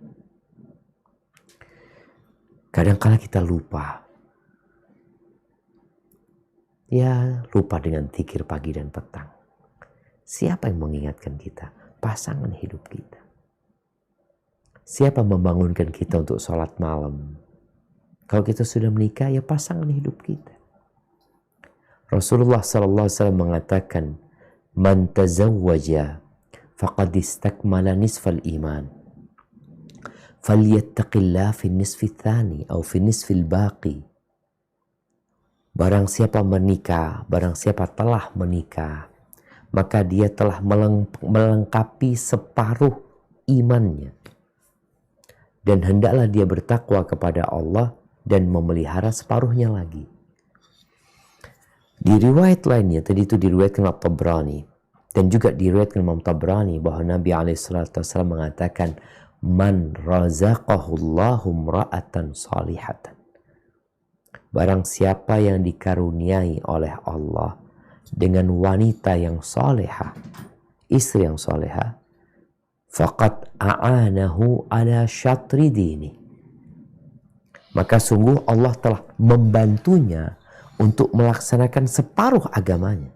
Kadang-kala kita lupa. Ya, lupa dengan zikir pagi dan petang. Siapa yang mengingatkan kita? Pasangan hidup kita. Siapa membangunkan kita untuk sholat malam? Kalau kita sudah menikah, ya pasangan hidup kita. Rasulullah SAW mengatakan, "Man tazawwaja faqad istakmala nisfal iman. Falyattaqillah fi nisfi tsani atau fi nisfil baqi." Barang siapa menikah, barang siapa telah menikah, maka dia telah melengkapi separuh imannya. Dan hendaklah dia bertakwa kepada Allah dan memelihara separuhnya lagi. Di riwayat lainnya, tadi itu diriwayatkan oleh Tabrani, dan juga diriwayatkan Imam Tabrani bahwa Nabi SAW mengatakan, "Man razaqahullahu imra'atan salihatan." Barang siapa yang dikaruniai oleh Allah dengan wanita yang soleha, istri yang soleha, faqad a'anahu ala syatri dini. Maka sungguh Allah telah membantunya untuk melaksanakan separuh agamanya.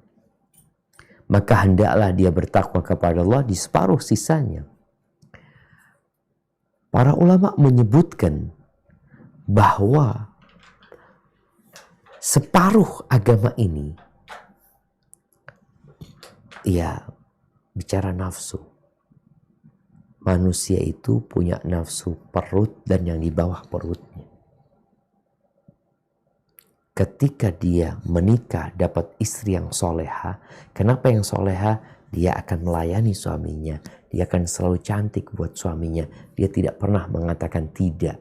Maka hendaklah dia bertakwa kepada Allah di separuh sisanya. Para ulama menyebutkan bahwa separuh agama ini, ya, bicara nafsu. Manusia itu punya nafsu perut dan yang di bawah perutnya. Ketika dia menikah dapat istri yang soleha, kenapa yang soleha? Dia akan melayani suaminya, dia akan selalu cantik buat suaminya, dia tidak pernah mengatakan tidak.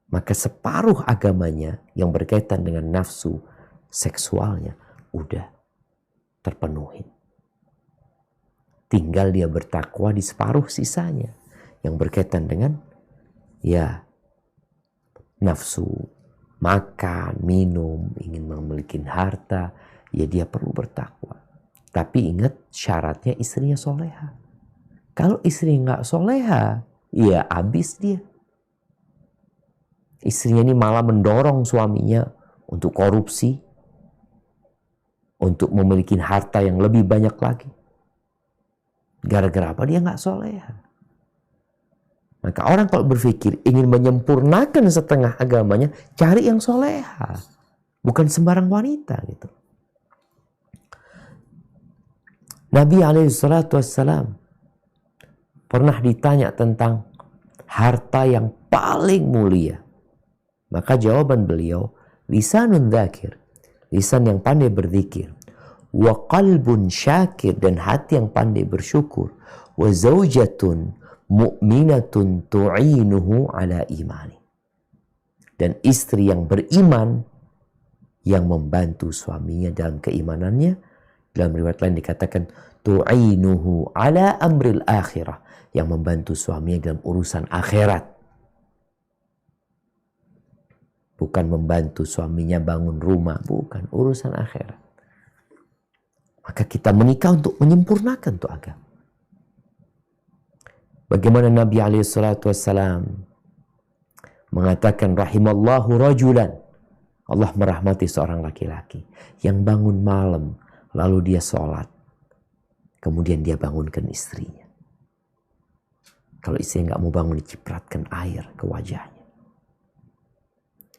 Maka separuh agamanya yang berkaitan dengan nafsu seksualnya udah terpenuhi. Tinggal dia bertakwa di separuh sisanya yang berkaitan dengan ya nafsu, makan, minum, ingin memiliki harta, ya dia perlu bertakwa. Tapi ingat syaratnya istrinya soleha. Kalau istri nggak soleha, ya habis dia. Istrinya ini malah mendorong suaminya untuk korupsi, untuk memiliki harta yang lebih banyak lagi. Gara-gara apa? Dia nggak soleha. Maka orang kalau berpikir ingin menyempurnakan setengah agamanya, cari yang soleha. Bukan sembarang wanita gitu. Nabi SAW pernah ditanya tentang harta yang paling mulia. Maka jawaban beliau, lisanun dzakir, lisan yang pandai berzikir, wa qalbun syakir, dan hati yang pandai bersyukur, wa zaujatun mu'minatun tu'inuhu ala imani, dan istri yang beriman yang membantu suaminya dalam keimanannya. Dalam riwayat lain dikatakan tu'inuhu ala amril akhirah, yang membantu suaminya dalam urusan akhirat. Bukan membantu suaminya bangun rumah, bukan, urusan akhirat. Maka kita menikah untuk menyempurnakan tuh agama. Bagaimana Nabi SAW mengatakan rahimallahu rajulan, Allah merahmati seorang laki-laki yang bangun malam lalu dia sholat, kemudian dia bangunkan istrinya. Kalau istrinya nggak mau bangun, dicipratkan air ke wajahnya.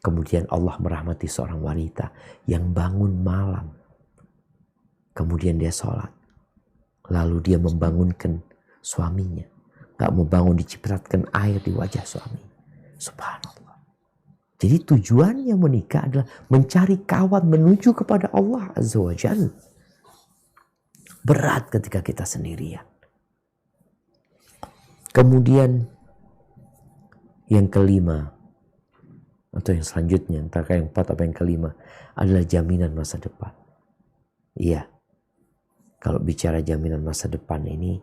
Kemudian Allah merahmati seorang wanita yang bangun malam, kemudian dia sholat, lalu dia membangunkan suaminya. Gak mau bangun, dicipratkan air di wajah suami. Subhanallah. Jadi tujuannya menikah adalah mencari kawan menuju kepada Allah Azza wa Jalla. Berat ketika kita sendirian. Kemudian yang kelima, atau yang selanjutnya, entah yang keempat atau yang kelima, adalah jaminan masa depan. Iya, kalau bicara jaminan masa depan ini,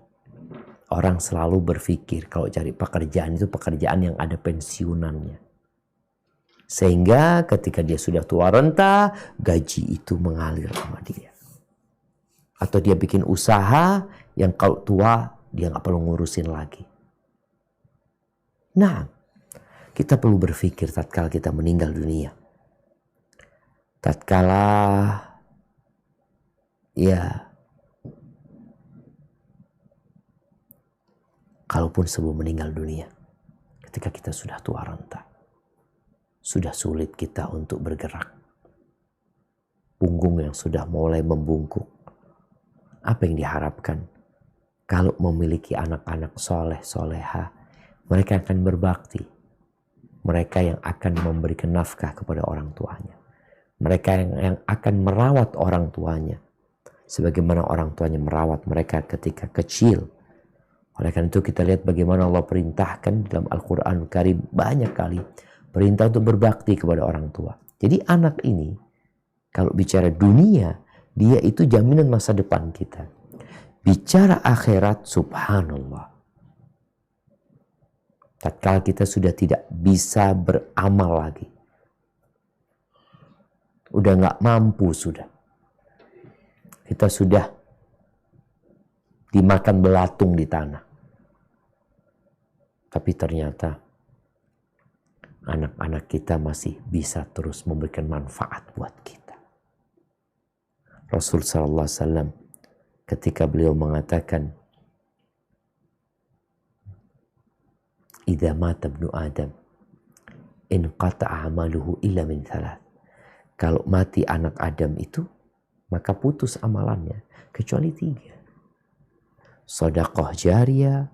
orang selalu berpikir kalau cari pekerjaan itu pekerjaan yang ada pensiunannya. Sehingga ketika dia sudah tua renta, gaji itu mengalir sama dia. Atau dia bikin usaha yang kalau tua dia nggak perlu ngurusin lagi. Nah, kita perlu berpikir tatkala kita meninggal dunia. Tatkala ya, kalaupun sebelum meninggal dunia, ketika kita sudah tua renta, sudah sulit kita untuk bergerak, punggung yang sudah mulai membungkuk, apa yang diharapkan? Kalau memiliki anak-anak soleh soleha, mereka akan berbakti. Mereka yang akan memberikan nafkah kepada orang tuanya. Mereka yang akan merawat orang tuanya. Sebagaimana orang tuanya merawat mereka ketika kecil. Oleh karena itu kita lihat bagaimana Allah perintahkan dalam Al-Quran Karim banyak kali. Perintah untuk berbakti kepada orang tua. Jadi anak ini, kalau bicara dunia, dia itu jaminan masa depan kita. Bicara akhirat, subhanallah. Tatkala kita sudah tidak bisa beramal lagi. Udah gak mampu sudah. Kita sudah dimakan belatung di tanah. Tapi ternyata anak-anak kita masih bisa terus memberikan manfaat buat kita. Rasul sallallahu alaihi wasallam ketika beliau mengatakan, idza mata ibnu Adam inqata'a amaluhu illa min thalath. Kalau mati anak Adam itu, maka putus amalannya kecuali 3. Sedekah jariyah,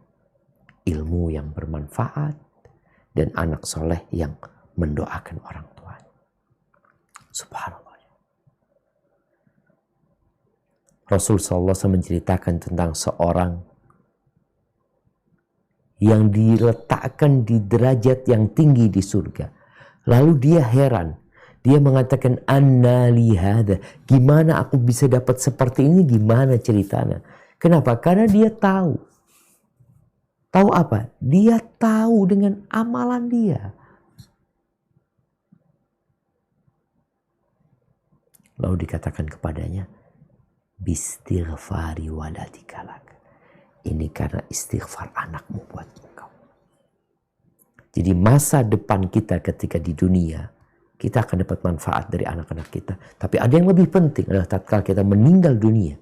ilmu yang bermanfaat, dan anak soleh yang mendoakan orang tuanya. Subhanallah. Rasul SAW menceritakan tentang seorang yang diletakkan di derajat yang tinggi di surga. Lalu dia heran, Dia mengatakan, anna li hadha, gimana aku bisa dapat seperti ini, gimana ceritanya. Kenapa? Karena dia tahu. Tahu apa? Dia tahu dengan amalan dia. Lalu dikatakan kepadanya, bistighfari waladika lak. Ini karena istighfar anakmu buat engkau. Jadi masa depan kita ketika di dunia, kita akan dapat manfaat dari anak-anak kita. Tapi ada yang lebih penting adalah tatkala kita meninggal dunia.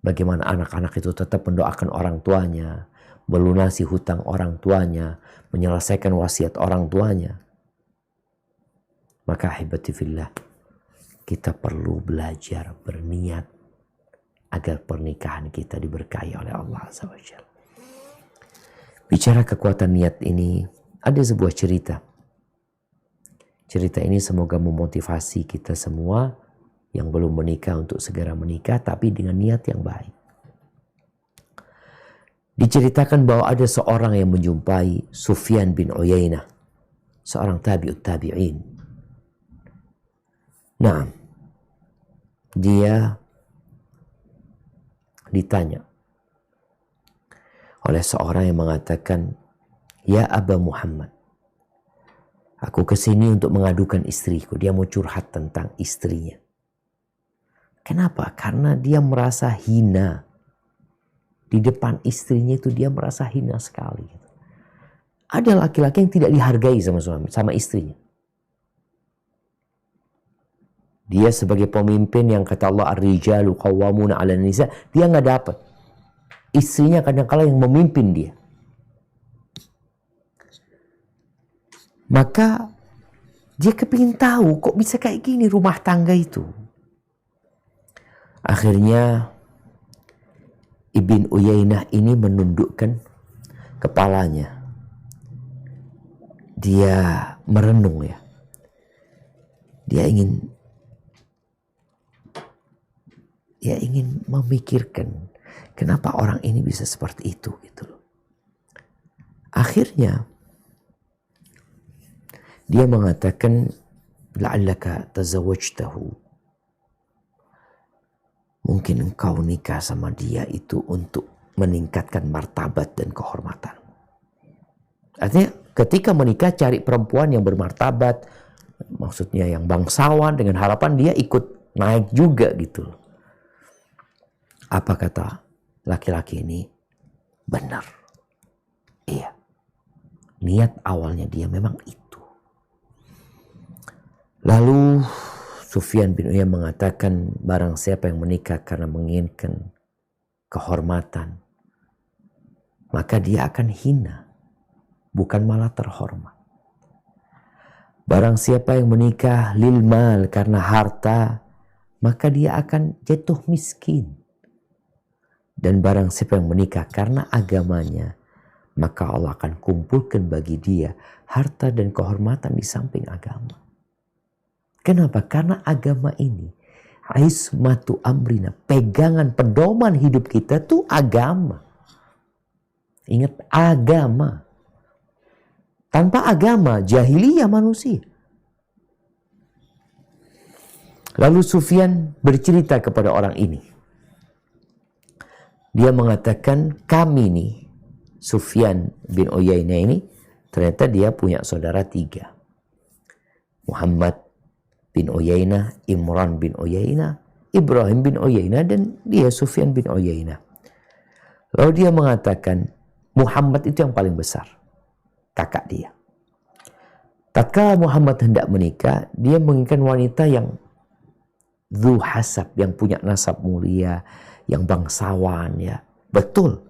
Bagaimana anak-anak itu tetap mendoakan orang tuanya, melunasi hutang orang tuanya, menyelesaikan wasiat orang tuanya. Maka ahibati fillah, kita perlu belajar berniat agar pernikahan kita diberkahi oleh Allah Azza wa Jalla. Bicara kekuatan niat ini, ada sebuah cerita. Cerita ini semoga memotivasi kita semua yang belum menikah untuk segera menikah, tapi dengan niat yang baik. Diceritakan bahwa ada seorang yang menjumpai Sufyan bin Uyainah, seorang tabi'ut tabi'in. Nah, dia ditanya oleh seorang yang mengatakan, ya Aba Muhammad, aku kesini untuk mengadukan istriku. Dia mau curhat tentang istrinya. Kenapa? Karena dia merasa hina. Di depan istrinya itu dia merasa hina sekali. Ada laki-laki yang tidak dihargai sama suami, sama istrinya. Dia sebagai pemimpin yang kata Allah, ar-rijalu qawwamuna 'alan nisa, dia nggak dapat. Istrinya kadang-kala yang memimpin dia. Maka dia kepingin tahu kok bisa kayak gini rumah tangga itu. Akhirnya Ibn Uyainah ini menundukkan kepalanya. Dia merenung ya. Dia ingin memikirkan kenapa orang ini bisa seperti itu gitu loh. Akhirnya dia mengatakan, la'allaka tazawwajtahu. Mungkin engkau nikah sama dia itu untuk meningkatkan martabat dan kehormatan. Artinya ketika menikah cari perempuan yang bermartabat, maksudnya yang bangsawan, dengan harapan dia ikut naik juga gitu. Apa kata laki-laki ini? Benar. Iya. Niat awalnya dia memang itu. Lalu Sufyan bin Uyainah mengatakan, barang siapa yang menikah karena menginginkan kehormatan, maka dia akan hina, bukan malah terhormat. Barang siapa yang menikah lil mal, karena harta, maka dia akan jatuh miskin. Dan barang siapa yang menikah karena agamanya, maka Allah akan kumpulkan bagi dia harta dan kehormatan di samping agama. Kenapa? Karena agama ini, ismatu amrina, pegangan pedoman hidup kita tuh agama. Ingat, agama. Tanpa agama, jahiliyah manusia. Lalu Sufyan bercerita kepada orang ini. Dia mengatakan, kami nih, Sufyan bin Uyainah ini, ternyata dia punya saudara 3. Muhammad bin Uyainah, Imran bin Uyainah, Ibrahim bin Uyainah, dan dia Sufyan bin Uyainah. Lalu dia mengatakan, Muhammad itu yang paling besar, kakak dia. Tatkala Muhammad hendak menikah, dia menginginkan wanita yang dzu hasab, yang punya nasab mulia, yang bangsawan ya. Betul.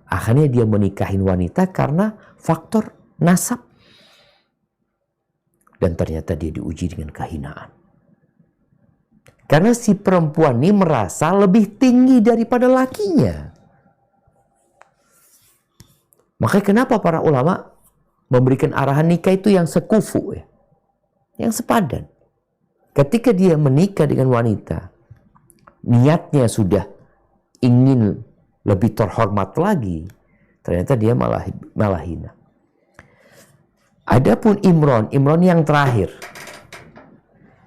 Akhirnya dia menikahin wanita karena faktor nasab. Dan ternyata dia diuji dengan kehinaan. Karena si perempuan ini merasa lebih tinggi daripada lakinya. Makanya kenapa para ulama memberikan arahan nikah itu yang sekufu ya. Yang sepadan. Ketika dia menikah dengan wanita, niatnya sudah ingin lebih terhormat lagi, ternyata dia malah hina. Adapun Imran yang terakhir,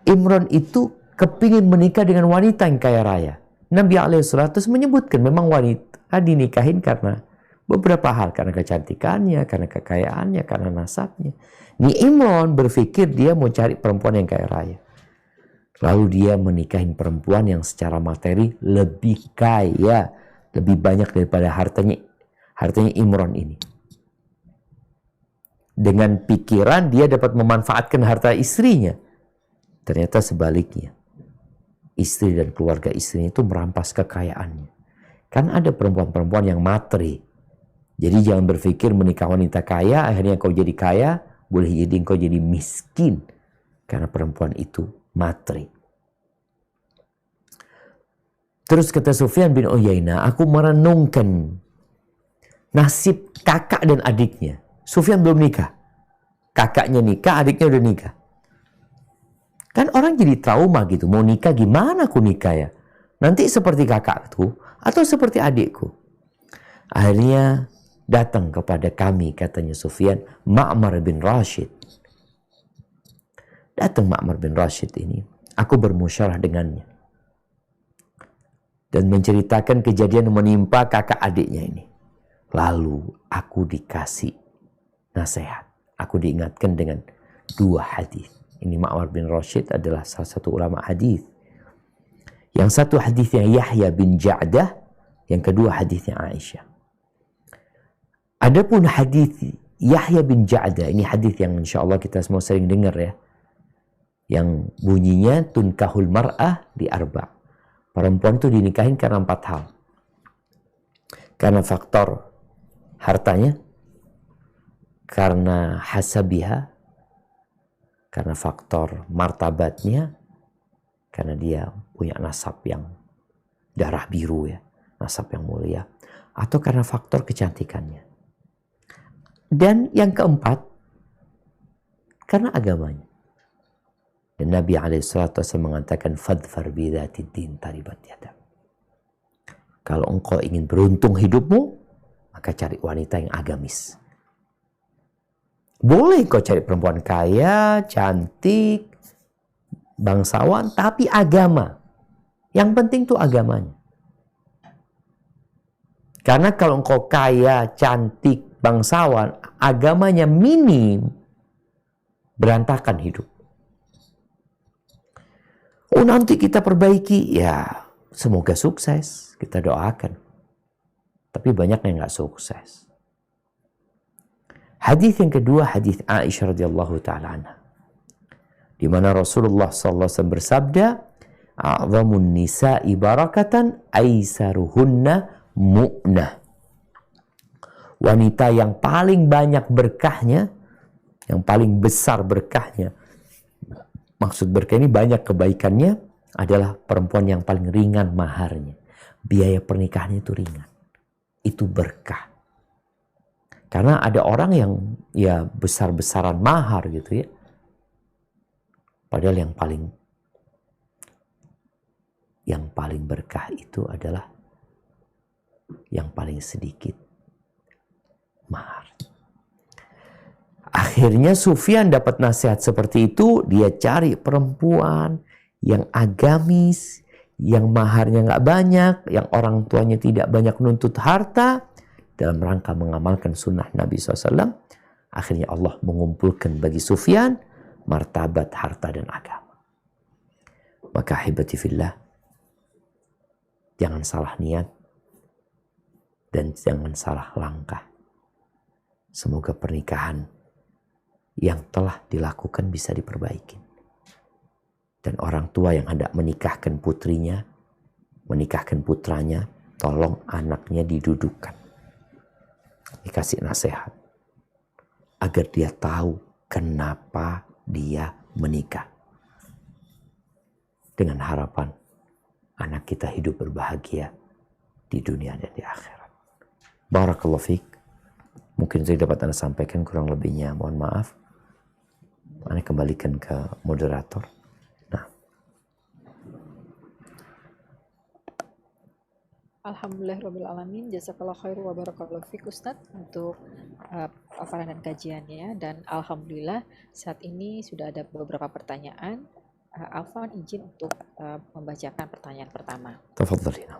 Imran itu kepingin menikah dengan wanita yang kaya raya. Nabi SAW menyebutkan memang wanita dinikahin karena beberapa hal. Karena kecantikannya, karena kekayaannya, karena nasabnya. Ini Imran berpikir dia mau cari perempuan yang kaya raya. Lalu dia menikahin perempuan yang secara materi lebih kaya, lebih banyak daripada hartanya Imran ini. Dengan pikiran dia dapat memanfaatkan harta istrinya. Ternyata sebaliknya. Istri dan keluarga istrinya itu merampas kekayaannya. Kan ada perempuan-perempuan yang materi. Jadi jangan berpikir menikah wanita kaya, akhirnya kau jadi kaya, boleh jadi kau jadi miskin. Karena perempuan itu materi. Terus kata Sufyan bin Uyainah, aku merenungkan nasib kakak dan adiknya. Sufyan belum nikah. Kakaknya nikah, adiknya udah nikah. Kan orang jadi trauma gitu, mau nikah gimana aku nikah ya? Nanti seperti kakakku atau seperti adikku. Akhirnya datang kepada kami, katanya Sufyan, Ma'mar bin Rashid. Datang Ma'mar bin Rashid ini, aku bermusyawarah dengannya. Dan menceritakan kejadian yang menimpa kakak adiknya ini. Lalu aku dikasih nasihat. Aku diingatkan dengan 2 hadis. Ini Ma'mar bin Rashid adalah salah satu ulama hadis. Yang satu hadisnya Yahya bin Ja'dah, yang kedua hadisnya Aisyah. Adapun hadis Yahya bin Ja'dah, ini hadis yang insyaallah kita semua sering dengar ya. Yang bunyinya tunkahul mar'ah di arba'. Perempuan itu dinikahin karena 4 hal. Karena faktor hartanya, karena hasabiha, karena faktor martabatnya, karena dia punya nasab yang darah biru ya, nasab yang mulia, atau karena faktor kecantikannya. Dan yang keempat, karena agamanya. Dan Nabi SAW mengatakan, fadfar bidhatid din taribat yadak. Kalau engkau ingin beruntung hidupmu, maka cari wanita yang agamis. Boleh kau cari perempuan kaya, cantik, bangsawan, tapi agama. Yang penting tuh agamanya. Karena kalau engkau kaya, cantik, bangsawan, agamanya minim, berantakan hidup. Oh nanti kita perbaiki, ya semoga sukses, kita doakan. Tapi banyak yang nggak sukses. Hadis yang kedua, hadis Aisyah radhiyallahu taala anha, di mana Rasulullah sallallahu alaihi wasallam bersabda, "A'zamun nisa'i barakatan aisaruhunna mu'nah." Wanita yang paling banyak berkahnya, yang paling besar berkahnya, maksud berkah ini banyak kebaikannya, adalah perempuan yang paling ringan maharnya. Biaya pernikahannya itu ringan. Itu berkah. Karena ada orang yang ya besar-besaran mahar gitu ya. Padahal yang paling berkah itu adalah yang paling sedikit mahar. Akhirnya Sufyan dapat nasihat seperti itu, dia cari perempuan yang agamis, yang maharnya nggak banyak, yang orang tuanya tidak banyak menuntut harta, dalam rangka mengamalkan sunnah Nabi SAW. Akhirnya Allah mengumpulkan bagi Sufyan martabat, harta, dan agama. Maka ahibati fillah, jangan salah niat dan jangan salah langkah. Semoga pernikahan yang telah dilakukan bisa diperbaiki. Dan orang tua yang hendak menikahkan putrinya, menikahkan putranya, tolong anaknya didudukkan. Dikasih nasihat. Agar dia tahu kenapa dia menikah. Dengan harapan anak kita hidup berbahagia di dunia dan di akhirat. Barakallahu fiik. Mungkin saya dapat Anda sampaikan, kurang lebihnya mohon maaf. Anda kembalikan ke moderator. Alhamdulillahirrabbilalamin, jazakallah khairu wa barakallahu fiik Ustadz untuk paparan dan kajiannya. Dan alhamdulillah saat ini sudah ada beberapa pertanyaan Alfan izin untuk membacakan pertanyaan pertama. Tafadhalina.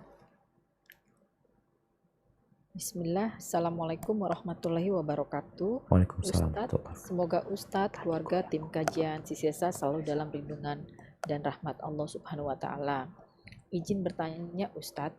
Bismillah, Assalamualaikum warahmatullahi wabarakatuh. Waalaikumsalam. Ustadz, semoga Ustadz, keluarga, tim kajian Sisesa selalu dalam lindungan dan rahmat Allah Subhanahu wa Ta'ala. Izin bertanya Ustadz,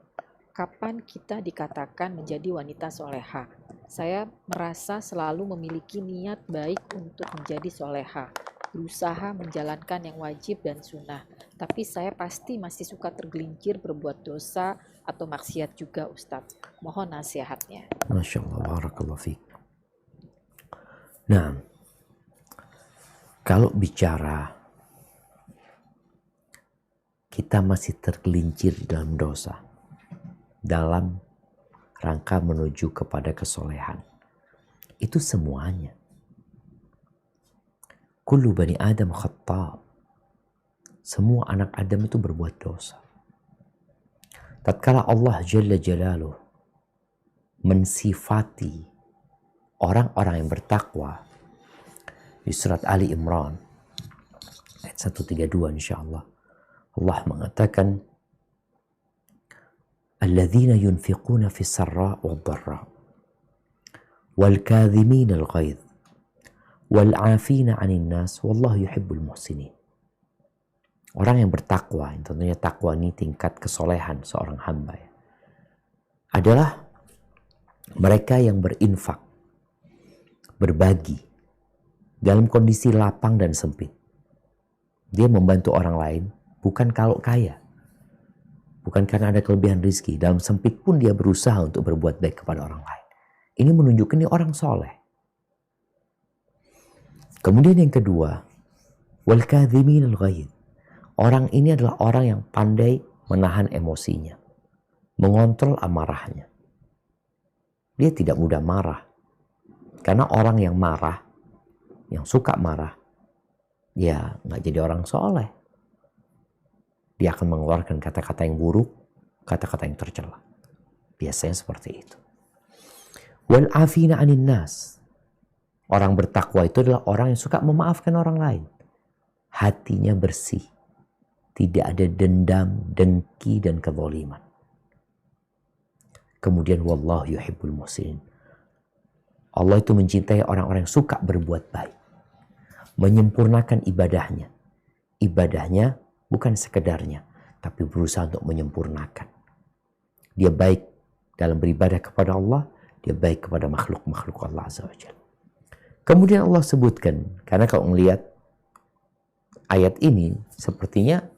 kapan kita dikatakan menjadi wanita soleha? Saya merasa selalu memiliki niat baik untuk menjadi soleha, berusaha menjalankan yang wajib dan sunnah, tapi saya pasti masih suka tergelincir berbuat dosa atau maksiat juga Ustadz. Mohon nasihatnya. Masya Allah, barakallahu fiik. Nah, kalau bicara kita masih tergelincir dalam dosa, dalam rangka menuju kepada kesolehan, itu semuanya. Kullu bani Adam khatta'. Semua anak Adam itu berbuat dosa. Tatkala Allah Jalla Jalaluh mensifati orang-orang yang bertakwa di surat Ali Imran ayat 132 insyaallah, Allah mengatakan alladzina yunfiquna fis sarra' wad dharra wal kadhimina al ghaidh wal 'afina 'anil nas wallahu yuhibbul muhsinin. Orang yang bertakwa, tentunya takwa ini tingkat kesolehan seorang hamba ya, adalah mereka yang berinfak, berbagi dalam kondisi lapang dan sempit. Dia membantu orang lain bukan kalau kaya, bukan karena ada kelebihan rizki. Dalam sempit pun dia berusaha untuk berbuat baik kepada orang lain. Ini menunjukkan dia orang soleh. Kemudian yang kedua, wal kadhimin al ghaidh. Orang ini adalah orang yang pandai menahan emosinya, mengontrol amarahnya. Dia tidak mudah marah. Karena orang yang marah, yang suka marah, dia nggak jadi orang soleh. Dia akan mengeluarkan kata-kata yang buruk, kata-kata yang tercela. Biasanya seperti itu. Wal afina 'anil nas. Orang bertakwa itu adalah orang yang suka memaafkan orang lain. Hatinya bersih. Tidak ada dendam, dengki, dan kezaliman. Kemudian wallahu yuhibbul muhsinin. Allah itu mencintai orang-orang yang suka berbuat baik. Menyempurnakan ibadahnya. Ibadahnya bukan sekedarnya, tapi berusaha untuk menyempurnakan. Dia baik dalam beribadah kepada Allah, dia baik kepada makhluk-makhluk Allah Azza wa Jalla. Kemudian Allah sebutkan, karena kalau melihat ayat ini, sepertinya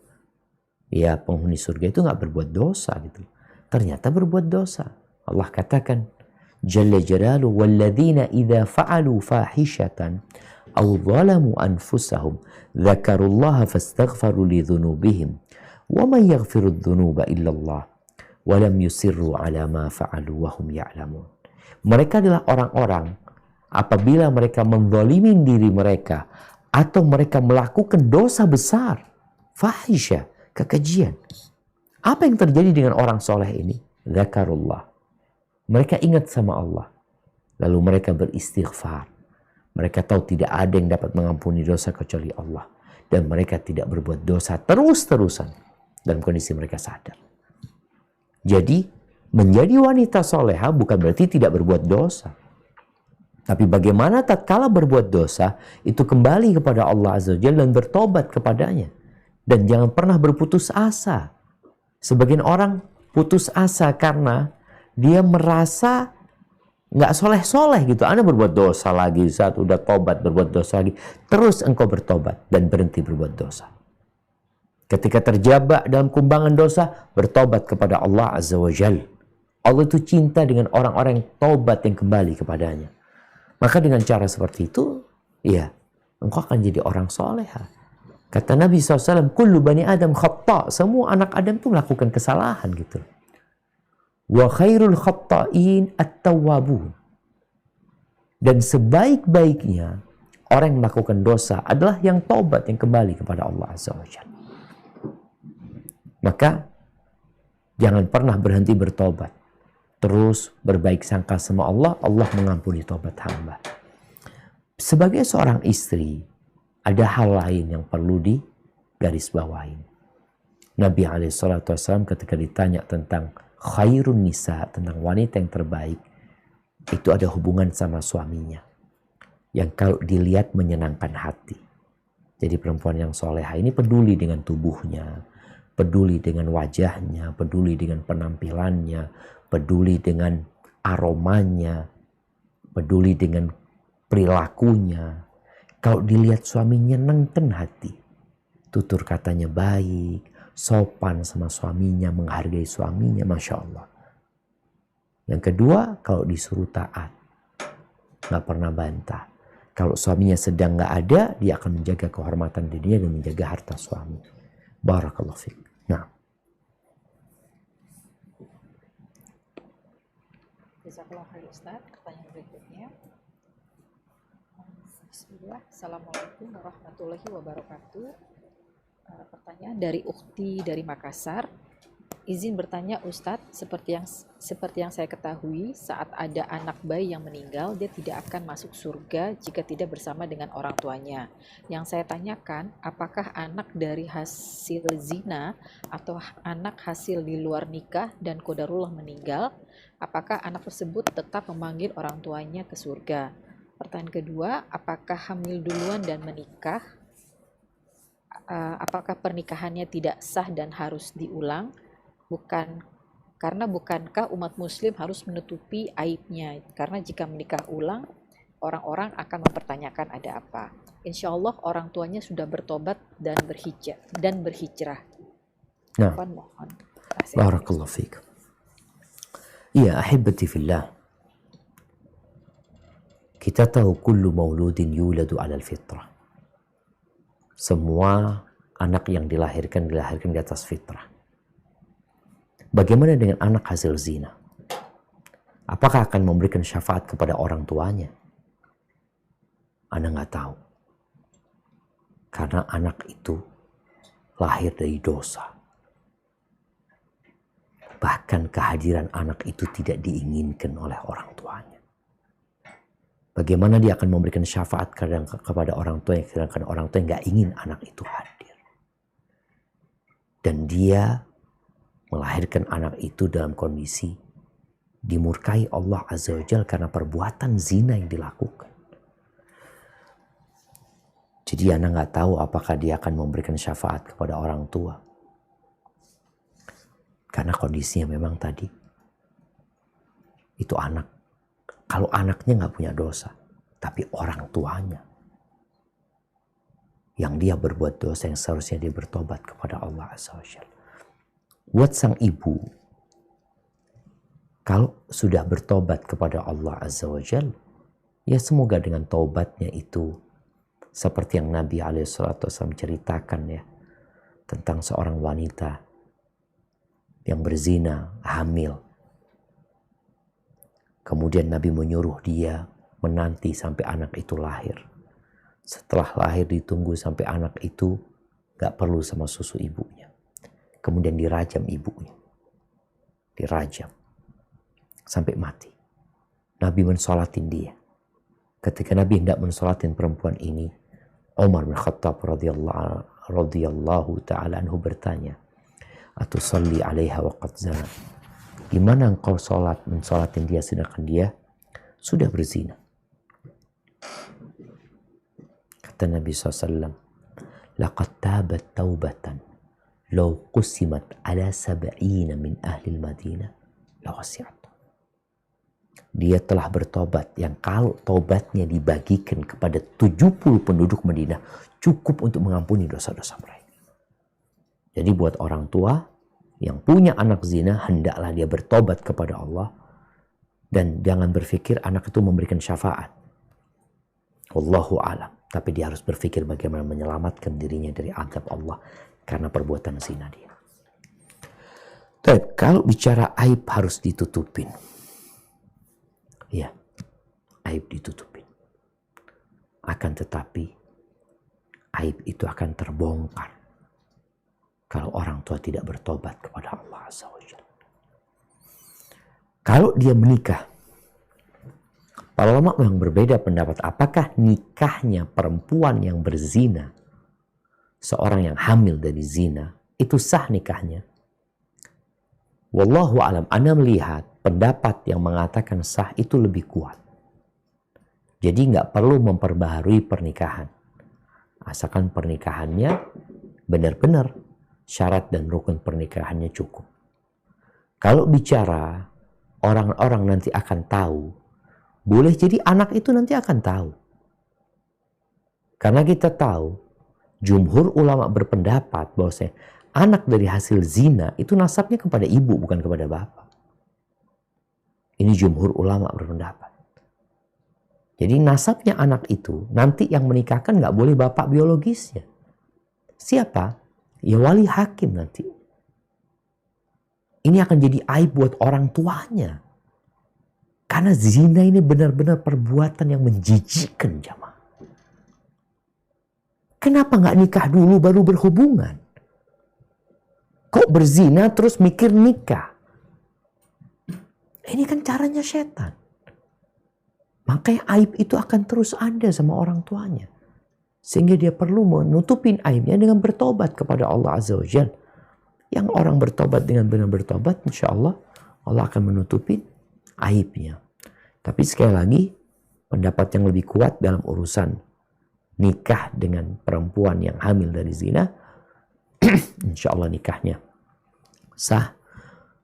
ya penghuni surga itu nggak berbuat dosa gitu. Ternyata berbuat dosa. Allah katakan, Jalla Jalaluhu walladzina idza fa'alu fahishatan aw zalamu anfusahum dzakarullaha fastaghfaru lidzunubihim wa man yaghfiru dzunuba illallah wa lam yusirru ala ma fa'alu wa hum ya'lamun. Mereka adalah orang-orang apabila mereka menzalimi diri mereka atau mereka melakukan dosa besar, fahisyah, kekejian. Apa yang terjadi dengan orang soleh ini? Zakarullah. Mereka ingat sama Allah. Lalu mereka beristighfar. Mereka tahu tidak ada yang dapat mengampuni dosa kecuali Allah. Dan mereka tidak berbuat dosa terus-terusan. Dalam kondisi mereka sadar. Jadi, menjadi wanita soleha bukan berarti tidak berbuat dosa. Tapi bagaimana tatkala berbuat dosa, itu kembali kepada Allah Azza wa Jalla dan bertobat kepadanya. Dan jangan pernah berputus asa. Sebagian orang putus asa karena dia merasa nggak soleh-soleh gitu. Anda berbuat dosa lagi, saat udah tobat berbuat dosa lagi. Terus engkau bertobat dan berhenti berbuat dosa. Ketika terjebak dalam kumbangan dosa, bertobat kepada Allah Azza wa Jalla. Allah itu cinta dengan orang-orang yang tobat yang kembali kepadanya. Maka dengan cara seperti itu, ya, engkau akan jadi orang soleha. Kata Nabi SAW, kullu bani Adam khata'. Semua anak Adam itu melakukan kesalahan gitu. Wa khairul khata'in at-tawwabun. Dan sebaik-baiknya orang yang melakukan dosa adalah yang taubat, yang kembali kepada Allah Azza wa Jalla. Maka jangan pernah berhenti bertobat. Terus berbaik sangka sama Allah, Allah mengampuni taubat hamba. Sebagai seorang istri, ada hal lain yang perlu garis bawahin. Nabi SAW ketika ditanya tentang khairun nisa, tentang wanita yang terbaik, itu ada hubungan sama suaminya. Yang kalau dilihat menyenangkan hati. Jadi perempuan yang soleha ini peduli dengan tubuhnya, peduli dengan wajahnya, peduli dengan penampilannya, peduli dengan aromanya, peduli dengan perilakunya. Kalau dilihat suaminya nyenengkan hati, tutur katanya baik, sopan sama suaminya, menghargai suaminya, Masya Allah. Yang kedua, kalau disuruh taat, gak pernah bantah. Kalau suaminya sedang gak ada, dia akan menjaga kehormatan dirinya dan menjaga harta suami. Barakallahu fiik. Nah. Jazakallah khair Ustaz. Pertanyaan berikutnya. Bismillah. Assalamualaikum warahmatullahi wabarakatuh. Pertanyaan dari Ukhti dari Makassar. Izin bertanya Ustadz, seperti yang saya ketahui, saat ada anak bayi yang meninggal, dia tidak akan masuk surga jika tidak bersama dengan orang tuanya. Yang saya tanyakan, apakah anak dari hasil zina atau anak hasil di luar nikah dan qadarullah meninggal, apakah anak tersebut tetap memanggil orang tuanya ke surga? Pertanyaan kedua, apakah hamil duluan dan menikah? Apakah pernikahannya tidak sah dan harus diulang? Bukankah umat muslim harus menutupi aibnya? Karena jika menikah ulang, orang-orang akan mempertanyakan ada apa. Insya Allah orang tuanya sudah bertobat dan berhijrah. Nah, Mohon. barakallahu fiik. Iya, ahibati fillah. Kita tahu kullu mauludin yuladu alal fitrah. Semua anak yang dilahirkan di atas fitrah. Bagaimana dengan anak hasil zina? Apakah akan memberikan syafaat kepada orang tuanya? Anda nggak tahu. Karena anak itu lahir dari dosa. Bahkan kehadiran anak itu tidak diinginkan oleh orang tuanya. Bagaimana dia akan memberikan syafaat kepada orang tua yang sedangkan orang tua nggak ingin anak itu hadir. Dan dia melahirkan anak itu dalam kondisi dimurkai Allah Azza wa Jalla karena perbuatan zina yang dilakukan. Jadi anak nggak tahu apakah dia akan memberikan syafaat kepada orang tua. Karena kondisinya memang tadi itu anak. Kalau anaknya nggak punya dosa, tapi orang tuanya yang dia berbuat dosa yang seharusnya dia bertobat kepada Allah Azza wa Jalla. Buat sang ibu, kalau sudah bertobat kepada Allah Azza wa Jalla, ya semoga dengan taubatnya itu, seperti yang Nabi SAW ceritakan ya, tentang seorang wanita yang berzina, hamil. Kemudian Nabi menyuruh dia menanti sampai anak itu lahir. Setelah lahir ditunggu sampai anak itu gak perlu sama susu ibunya. Kemudian dirajam ibunya. Dirajam. Sampai mati. Nabi mensolatin dia. Ketika Nabi hendak mensolatin perempuan ini, Umar bin Khattab radhiyallahu ta'ala anhu bertanya, "Atusalli 'alaiha wa qad zana?" Gimana engkau mensolatin dia sedangkan dia sudah berzina? Kata Nabi SAW, "Laqad tabat taubatan law qusimat ala sab'ina min ahli al-Madinah la wasi'at." Dia telah bertobat yang kalau tobatnya dibagikan kepada 70 penduduk Madinah cukup untuk mengampuni dosa-dosa mereka. Jadi buat orang tua yang punya anak zina, hendaklah dia bertobat kepada Allah dan jangan berpikir anak itu memberikan syafaat. Wallahu a'lam. Tapi dia harus berpikir bagaimana menyelamatkan dirinya dari azab Allah karena perbuatan zina dia. Tapi kalau bicara aib harus ditutupin. Ya, aib ditutupin. Akan tetapi, aib itu akan terbongkar kalau orang tua tidak bertobat kepada Allah Azza wa Jalla. Kalau dia menikah, para ulama yang berbeda pendapat apakah nikahnya perempuan yang berzina seorang yang hamil dari zina, itu sah nikahnya. Wallahu alam, Anda melihat pendapat yang mengatakan sah itu lebih kuat. Jadi nggak perlu memperbaharui pernikahan. Asalkan pernikahannya benar-benar syarat dan rukun pernikahannya cukup. Kalau bicara orang-orang nanti akan tahu, boleh jadi anak itu nanti akan tahu. Karena kita tahu, jumhur ulama berpendapat bahwa anak dari hasil zina itu nasabnya kepada ibu bukan kepada bapak. Ini jumhur ulama berpendapat. Jadi nasabnya anak itu nanti yang menikahkan nggak boleh bapak biologisnya. Siapa? Ya wali hakim nanti. Ini akan jadi aib buat orang tuanya. Karena zina ini benar-benar perbuatan yang menjijikkan jamaah. Kenapa nggak nikah dulu baru berhubungan? Kok berzina terus mikir nikah? Ini kan caranya setan. Makanya aib itu akan terus ada sama orang tuanya. Sehingga dia perlu menutupin aibnya dengan bertobat kepada Allah Azza wa Jalla. Yang orang bertobat dengan benar bertobat, insya Allah, Allah akan menutupin aibnya. Tapi sekali lagi, pendapat yang lebih kuat dalam urusan nikah dengan perempuan yang hamil dari zina, insya Allah nikahnya sah.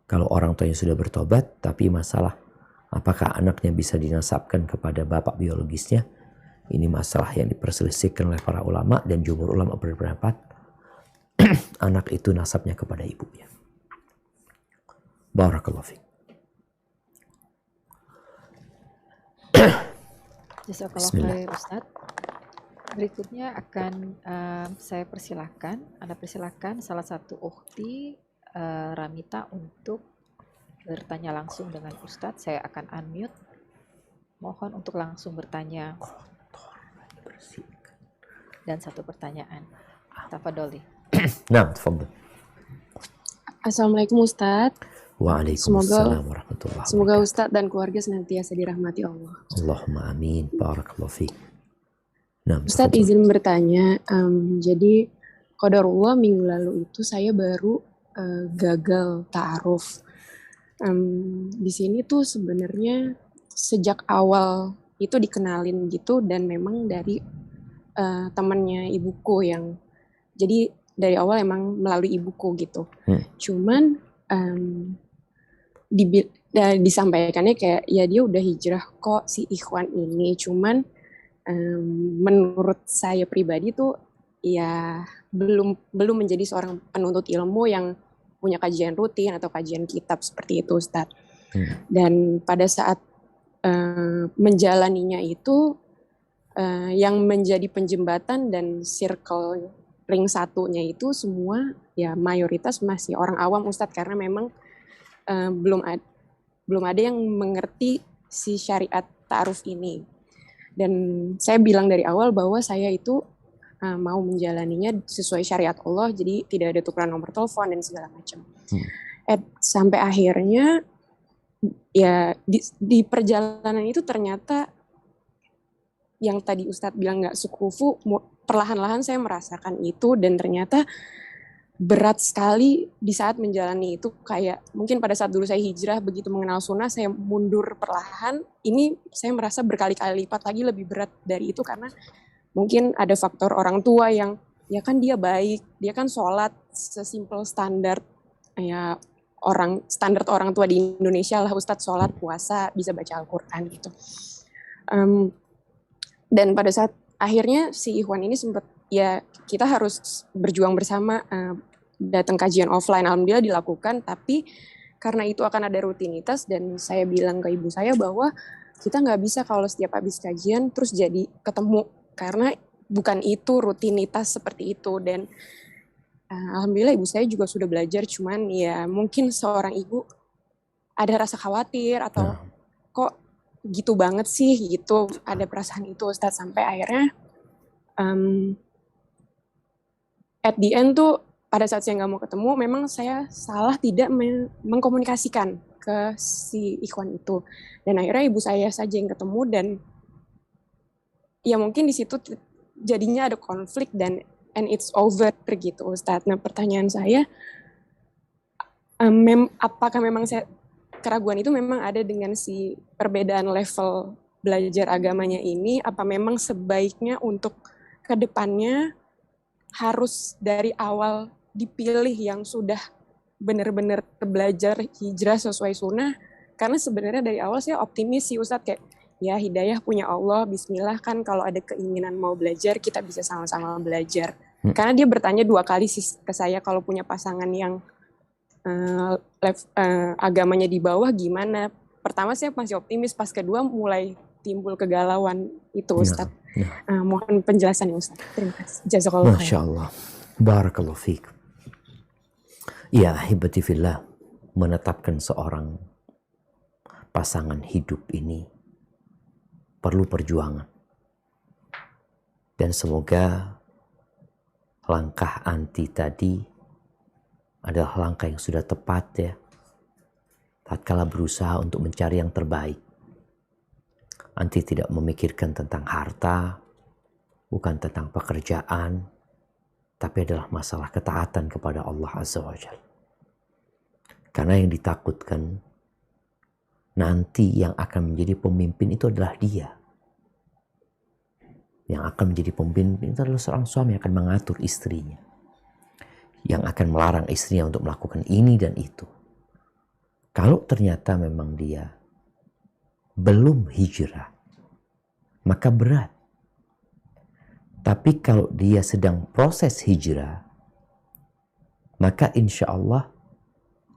Kalau orang tuanya sudah bertobat, tapi masalah apakah anaknya bisa dinasabkan kepada bapak biologisnya, ini masalah yang diperselisihkan oleh para ulama dan jumhur ulama berpendapat anak itu nasabnya kepada ibunya. Barakallahu fiik. Jazakallah khair Ustaz. Berikutnya akan saya persilahkan, Anda persilahkan salah satu ukhti Ramita untuk bertanya langsung dengan Ustadz. Saya akan unmute. Mohon untuk langsung bertanya. Dan satu pertanyaan. Tafadholi. Nah, tafadhol. Assalamualaikum Ustadz. Waalaikumsalam warahmatullahi wabarakatuh. Semoga Ustadz dan keluarga senantiasa dirahmati Allah. Allahumma amin. Barakallahu fiik. Nah, Ustadz izin bertanya, jadi qadarullah minggu lalu itu saya baru gagal ta'aruf. Di sini tuh sebenarnya sejak awal itu dikenalin gitu dan memang dari temannya ibuku yang jadi dari awal emang melalui ibuku gitu. Cuman disampaikannya kayak ya dia udah hijrah kok si Ikhwan ini, cuman menurut saya pribadi tuh ya belum menjadi seorang penuntut ilmu yang punya kajian rutin atau kajian kitab seperti itu Ustadz. Dan pada saat menjalaninya itu yang menjadi penjembatan dan circle ring satunya itu semua ya mayoritas masih orang awam Ustadz, karena memang belum ada yang mengerti si syariat ta'aruf ini. Dan saya bilang dari awal bahwa saya itu mau menjalaninya sesuai syariat Allah, jadi tidak ada tukeran nomor telepon dan segala macam. Sampai akhirnya ya di perjalanan itu ternyata yang tadi Ustadz bilang nggak sekufu, perlahan-lahan saya merasakan itu dan ternyata berat sekali di saat menjalani itu. Kayak mungkin pada saat dulu saya hijrah begitu mengenal sunnah saya mundur perlahan, ini saya merasa berkali-kali lipat lagi lebih berat dari itu karena mungkin ada faktor orang tua yang ya kan dia baik, dia kan sholat sesimpel standar ya standar orang tua di Indonesia lah Ustadz, sholat, puasa, bisa baca Al-Quran gitu. Dan pada saat akhirnya si Ikhwan ini sempat ya kita harus berjuang bersama, datang kajian offline, alhamdulillah dilakukan, tapi karena itu akan ada rutinitas dan saya bilang ke ibu saya bahwa kita nggak bisa kalau setiap habis kajian terus jadi ketemu, karena bukan itu rutinitas seperti itu. Dan alhamdulillah ibu saya juga sudah belajar, cuman ya mungkin seorang ibu ada rasa khawatir atau kok gitu banget sih gitu, ada perasaan itu Ustadz, sampai akhirnya at the end tuh pada saat saya nggak mau ketemu, memang saya salah tidak mengkomunikasikan ke si Ikhwan itu. Dan akhirnya ibu saya saja yang ketemu dan ya mungkin di situ jadinya ada konflik dan and it's over gitu Ustadz. Nah pertanyaan saya, apakah memang keraguan itu memang ada dengan si perbedaan level belajar agamanya ini, apa memang sebaiknya untuk kedepannya harus dari awal dipilih yang sudah benar-benar belajar hijrah sesuai sunnah? Karena sebenarnya dari awal saya optimis sih Ustadz, kayak ya hidayah punya Allah, bismillah, kan kalau ada keinginan mau belajar kita bisa sama-sama belajar. Karena dia bertanya 2 kali sih ke saya, kalau punya pasangan yang agamanya di bawah gimana. Pertama saya masih optimis, pas kedua mulai timbul kegalauan itu Ustadz. Mohon penjelasan ya Ustadz. Terima kasih. Jazakallah. Masya Allah. Barakallahu fiik. Ya ahibati fillah, menetapkan seorang pasangan hidup ini perlu perjuangan. Dan semoga langkah anti tadi adalah langkah yang sudah tepat ya. Tatkala berusaha untuk mencari yang terbaik. Anti tidak memikirkan tentang harta, bukan tentang pekerjaan, tapi adalah masalah ketaatan kepada Allah Azza wa Jalla. Karena yang ditakutkan nanti yang akan menjadi pemimpin itu adalah dia. Yang akan menjadi pemimpin itu adalah seorang suami yang akan mengatur istrinya. Yang akan melarang istrinya untuk melakukan ini dan itu. Kalau ternyata memang dia belum hijrah, maka berat. Tapi kalau dia sedang proses hijrah, maka insya Allah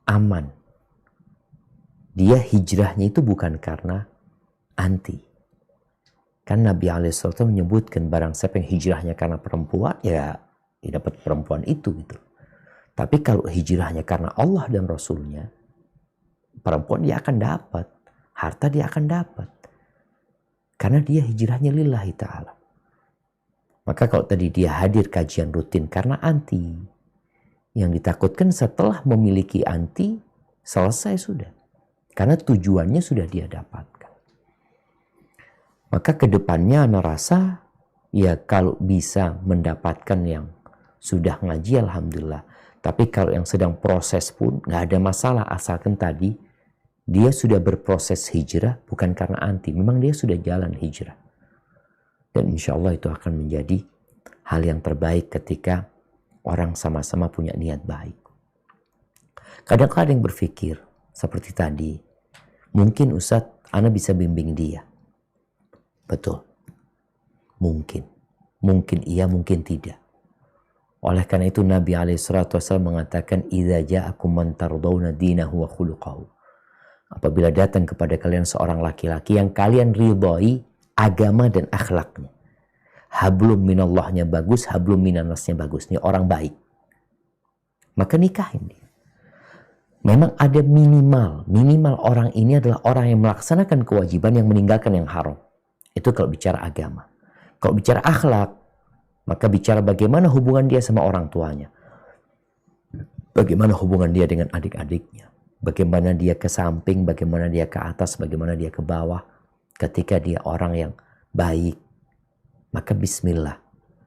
aman. Dia hijrahnya itu bukan karena anti. Kan Nabi SAW menyebutkan barang siapa yang hijrahnya karena perempuan, ya dia dapat perempuan itu gitu. Tapi kalau hijrahnya karena Allah dan Rasulnya, perempuan dia akan dapat, harta dia akan dapat. Karena dia hijrahnya lillahi ta'ala. Maka kalau tadi dia hadir kajian rutin karena anti, yang ditakutkan setelah memiliki anti, selesai sudah. Karena tujuannya sudah dia dapatkan. Maka kedepannya Ana rasa, ya kalau bisa mendapatkan yang sudah ngaji, alhamdulillah. Tapi kalau yang sedang proses pun nggak ada masalah, asalkan tadi dia sudah berproses hijrah bukan karena anti. Memang dia sudah jalan hijrah. Dan insya Allah itu akan menjadi hal yang terbaik ketika orang sama-sama punya niat baik. Kadang-kadang yang berpikir seperti tadi, mungkin Ustadz, Ana bisa bimbing dia. Betul. Mungkin. Mungkin iya, mungkin tidak. Oleh karena itu Nabi SAW mengatakan, "Idza ja'akum man tardawna dinahu wa khuluquhu." Apabila datang kepada kalian seorang laki-laki yang kalian ridhoi agama dan akhlaknya. Hablum minallahnya bagus, hablum minannasnya bagus. Ini orang baik. Maka nikahin dia. Memang ada minimal orang ini adalah orang yang melaksanakan kewajiban, yang meninggalkan yang haram. Itu kalau bicara agama. Kalau bicara akhlak, maka bicara bagaimana hubungan dia sama orang tuanya. Bagaimana hubungan dia dengan adik-adiknya. Bagaimana dia ke samping, bagaimana dia ke atas, bagaimana dia ke bawah. Ketika dia orang yang baik, maka bismillah.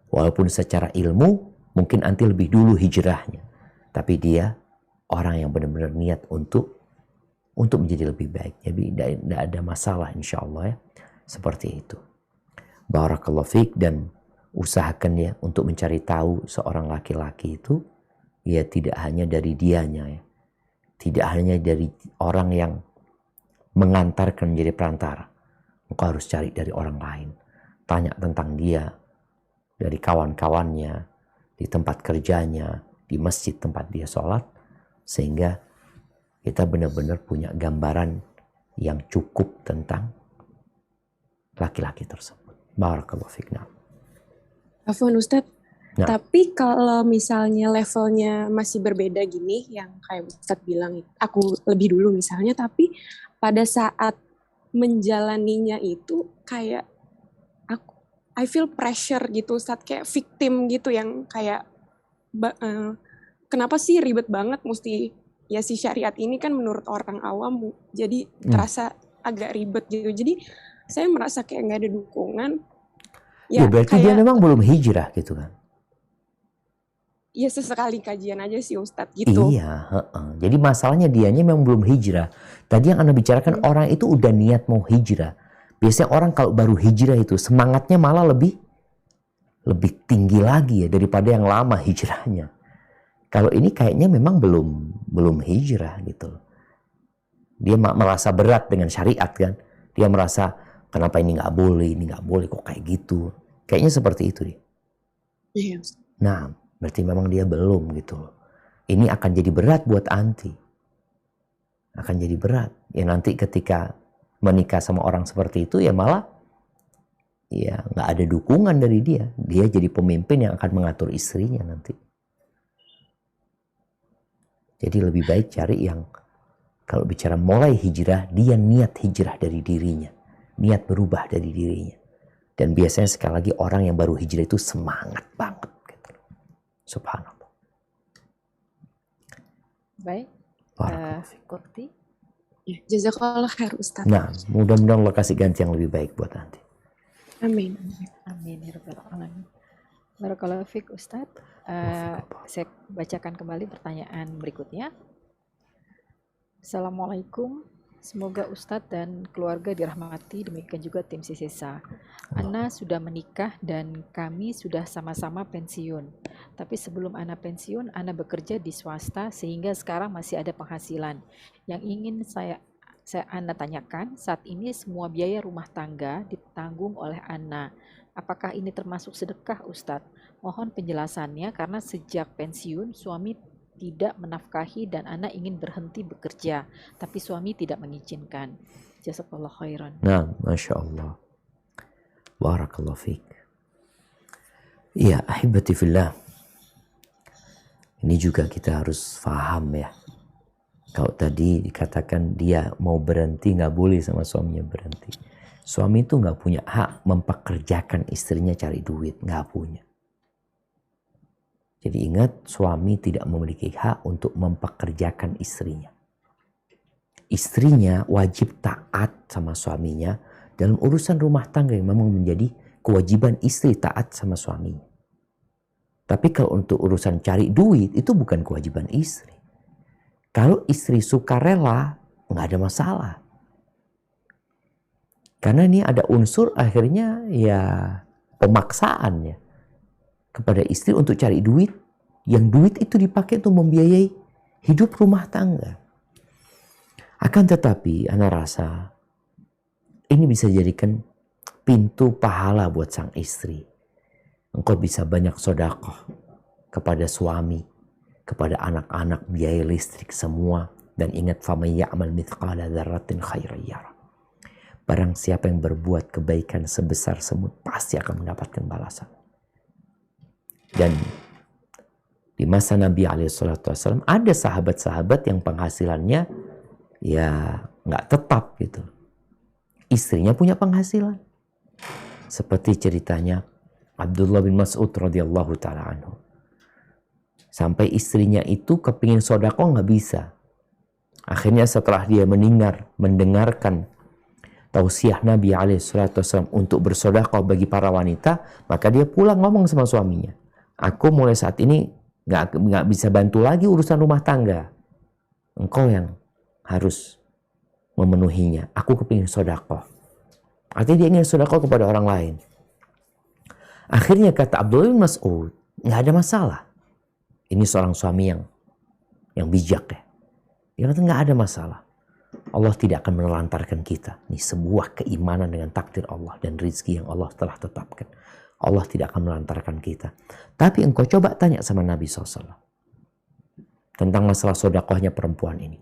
Walaupun secara ilmu, mungkin nanti lebih dulu hijrahnya. Tapi dia orang yang benar-benar niat untuk menjadi lebih baik. Jadi tidak ada masalah insya Allah ya. Seperti itu. Barakallahu fiik, dan usahakan ya untuk mencari tahu seorang laki-laki itu ya tidak hanya dari dianya ya. Tidak hanya dari orang yang mengantarkan menjadi perantara. Engkau harus cari dari orang lain. Tanya tentang dia dari kawan-kawannya, di tempat kerjanya, di masjid tempat dia sholat. Sehingga kita benar-benar punya gambaran yang cukup tentang laki-laki tersebut. Barakallahu fiik. Afwan Ustadz, Nah. tapi kalau misalnya levelnya masih berbeda gini, yang kayak Ustadz bilang, aku lebih dulu misalnya, tapi pada saat menjalaninya itu kayak I feel pressure gitu Ustadz, kayak victim gitu yang kayak kenapa sih ribet banget mesti ya si syariat ini kan menurut orang awam jadi terasa agak ribet gitu. Jadi saya merasa kayak nggak ada dukungan. Ya berarti kayak, dia memang belum hijrah gitu kan. ya sesekali kajian aja sih Ustadz gitu. Iya, jadi masalahnya dianya memang belum hijrah. Tadi yang Anda bicarakan orang itu udah niat mau hijrah. Biasanya orang kalau baru hijrah itu semangatnya malah lebih tinggi lagi ya daripada yang lama hijrahnya. Kalau ini kayaknya memang belum hijrah gitu. Dia merasa berat dengan syariat kan. Dia merasa kenapa ini nggak boleh kok kayak gitu. Kayaknya seperti itu dia. Iya. Nah, berarti memang dia belum gitu loh. Ini akan jadi berat buat anti. Akan jadi berat. Ya nanti ketika menikah sama orang seperti itu ya malah ya nggak ada dukungan dari dia. Dia jadi pemimpin yang akan mengatur istrinya nanti. Jadi lebih baik cari yang kalau bicara mulai hijrah, dia niat hijrah dari dirinya. Niat berubah dari dirinya. Dan biasanya sekali lagi orang yang baru hijrah itu semangat banget. Gitu. Subhanallah. Baik. Kurti. Ya, jazakallah khair Ustaz. Nah, mudah-mudahan Allah kasih ganti yang lebih baik buat nanti. Amin. Amin ya rabbal alamin. Barakallahu fiik Ustaz. Saya bacakan kembali pertanyaan berikutnya. Assalamualaikum. Semoga Ustadz dan keluarga dirahmati, demikian juga tim Sisesa. Ana sudah menikah dan kami sudah sama-sama pensiun. Tapi sebelum Ana pensiun, Ana bekerja di swasta sehingga sekarang masih ada penghasilan. Yang ingin saya Ana tanyakan, saat ini semua biaya rumah tangga ditanggung oleh Ana. Apakah ini termasuk sedekah Ustadz? Mohon penjelasannya karena sejak pensiun suami tidak menafkahi dan Ana ingin berhenti bekerja, tapi suami tidak mengizinkan. Jazakallah khairan. Nah, Masya Allah. Barakallahu fiik. Iya, ahibati fillah. Ini juga kita harus paham ya. Kalau tadi dikatakan dia mau berhenti, nggak boleh sama suaminya berhenti. Suami itu nggak punya hak mempekerjakan istrinya cari duit, nggak punya. Jadi ingat, suami tidak memiliki hak untuk mempekerjakan istrinya. Istrinya wajib taat sama suaminya dalam urusan rumah tangga yang memang menjadi kewajiban istri taat sama suaminya. Tapi kalau untuk urusan cari duit itu bukan kewajiban istri. Kalau istri suka rela, nggak ada masalah. Karena ini ada unsur akhirnya ya pemaksaan ya. Kepada istri untuk cari duit, yang duit itu dipakai untuk membiayai hidup rumah tangga. Akan tetapi, Ana rasa ini bisa jadikan pintu pahala buat sang istri. Engkau bisa banyak sedekah kepada suami, kepada anak-anak, biaya listrik semua. Dan ingat, faman ya'mal mithqala dzarratin khairan yarah. Barang siapa yang berbuat kebaikan sebesar semut pasti akan mendapatkan balasan. Dan di masa Nabi SAW ada sahabat-sahabat yang penghasilannya ya nggak tetap gitu. Istrinya punya penghasilan. Seperti ceritanya Abdullah bin Mas'ud radhiyallahu ta'ala anhu. Sampai istrinya itu kepingin sedekah nggak bisa. Akhirnya setelah dia mendengarkan tausiah Nabi SAW untuk bersedekah bagi para wanita, maka dia pulang ngomong sama suaminya. Aku mulai saat ini nggak bisa bantu lagi urusan rumah tangga. Engkau yang harus memenuhinya. Aku kepingin sedekah. Artinya dia ingin sedekah kepada orang lain. Akhirnya kata Abdullah bin Mas'ud, nggak ada masalah. Ini seorang suami yang bijak ya. Dia kata nggak ada masalah. Allah tidak akan menelantarkan kita. Ini sebuah keimanan dengan takdir Allah dan rizki yang Allah telah tetapkan. Allah tidak akan melantarkan kita. Tapi engkau coba tanya sama Nabi SAW. Tentang masalah sedekahnya perempuan ini.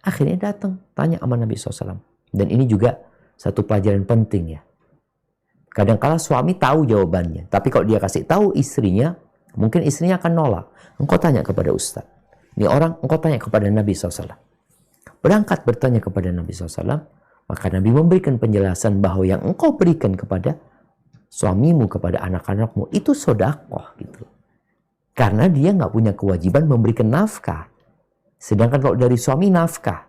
Akhirnya datang, tanya sama Nabi SAW. Dan ini juga satu pelajaran penting ya. Kadang-kala suami tahu jawabannya. Tapi kalau dia kasih tahu istrinya, mungkin istrinya akan nolak. Engkau tanya kepada Ustaz. Ini orang, engkau tanya kepada Nabi SAW. Berangkat bertanya kepada Nabi SAW. Maka Nabi memberikan penjelasan bahwa yang engkau berikan kepada suamimu, kepada anak-anakmu, itu sedekah gitu. Karena dia nggak punya kewajiban memberikan nafkah. Sedangkan kalau dari suami nafkah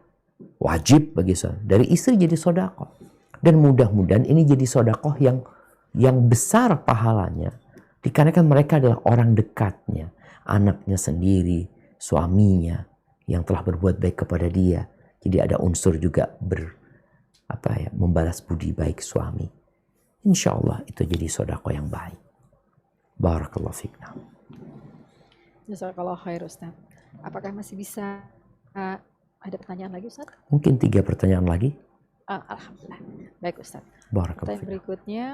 wajib bagi suami, dari istri jadi sedekah. Dan mudah-mudahan ini jadi sedekah yang besar pahalanya, dikarenakan mereka adalah orang dekatnya. anaknya sendiri, suaminya yang telah berbuat baik kepada dia. Jadi ada unsur juga membalas budi baik suami. Insya Allah itu jadi sedekah yang baik. Barakallahu fiqna. Jazakallah khair Ustaz. Apakah masih bisa ada pertanyaan lagi Ustaz? Mungkin 3 pertanyaan lagi. Alhamdulillah. Baik Ustaz. Barakallahu Pertanyaan fiqna. berikutnya.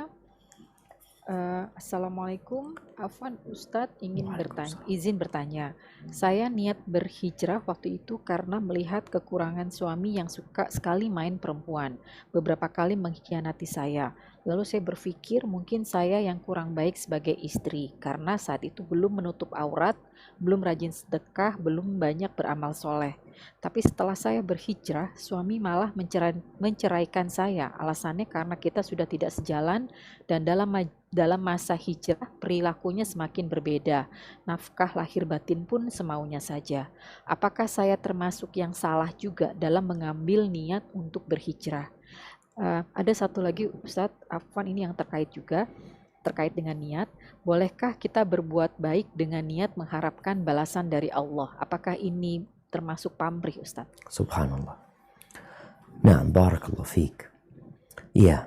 Assalamualaikum, Afwan Ustadz izin bertanya. Saya niat berhijrah waktu itu karena melihat kekurangan suami yang suka sekali main perempuan. Beberapa kali mengkhianati saya. Lalu saya berpikir mungkin saya yang kurang baik sebagai istri karena saat itu belum menutup aurat, belum rajin sedekah, belum banyak beramal soleh. Tapi setelah saya berhijrah, suami malah menceraikan saya. Alasannya karena kita sudah tidak sejalan dan dalam masa hijrah perilakunya semakin berbeda. Nafkah lahir batin pun semaunya saja. Apakah saya termasuk yang salah juga dalam mengambil niat untuk berhijrah? Ada satu lagi Ustadz, Afwan, ini yang terkait dengan niat. Bolehkah kita berbuat baik dengan niat mengharapkan balasan dari Allah? Apakah ini termasuk pamrih Ustadz? Subhanallah. Nah, barakallahu fiik. Iya.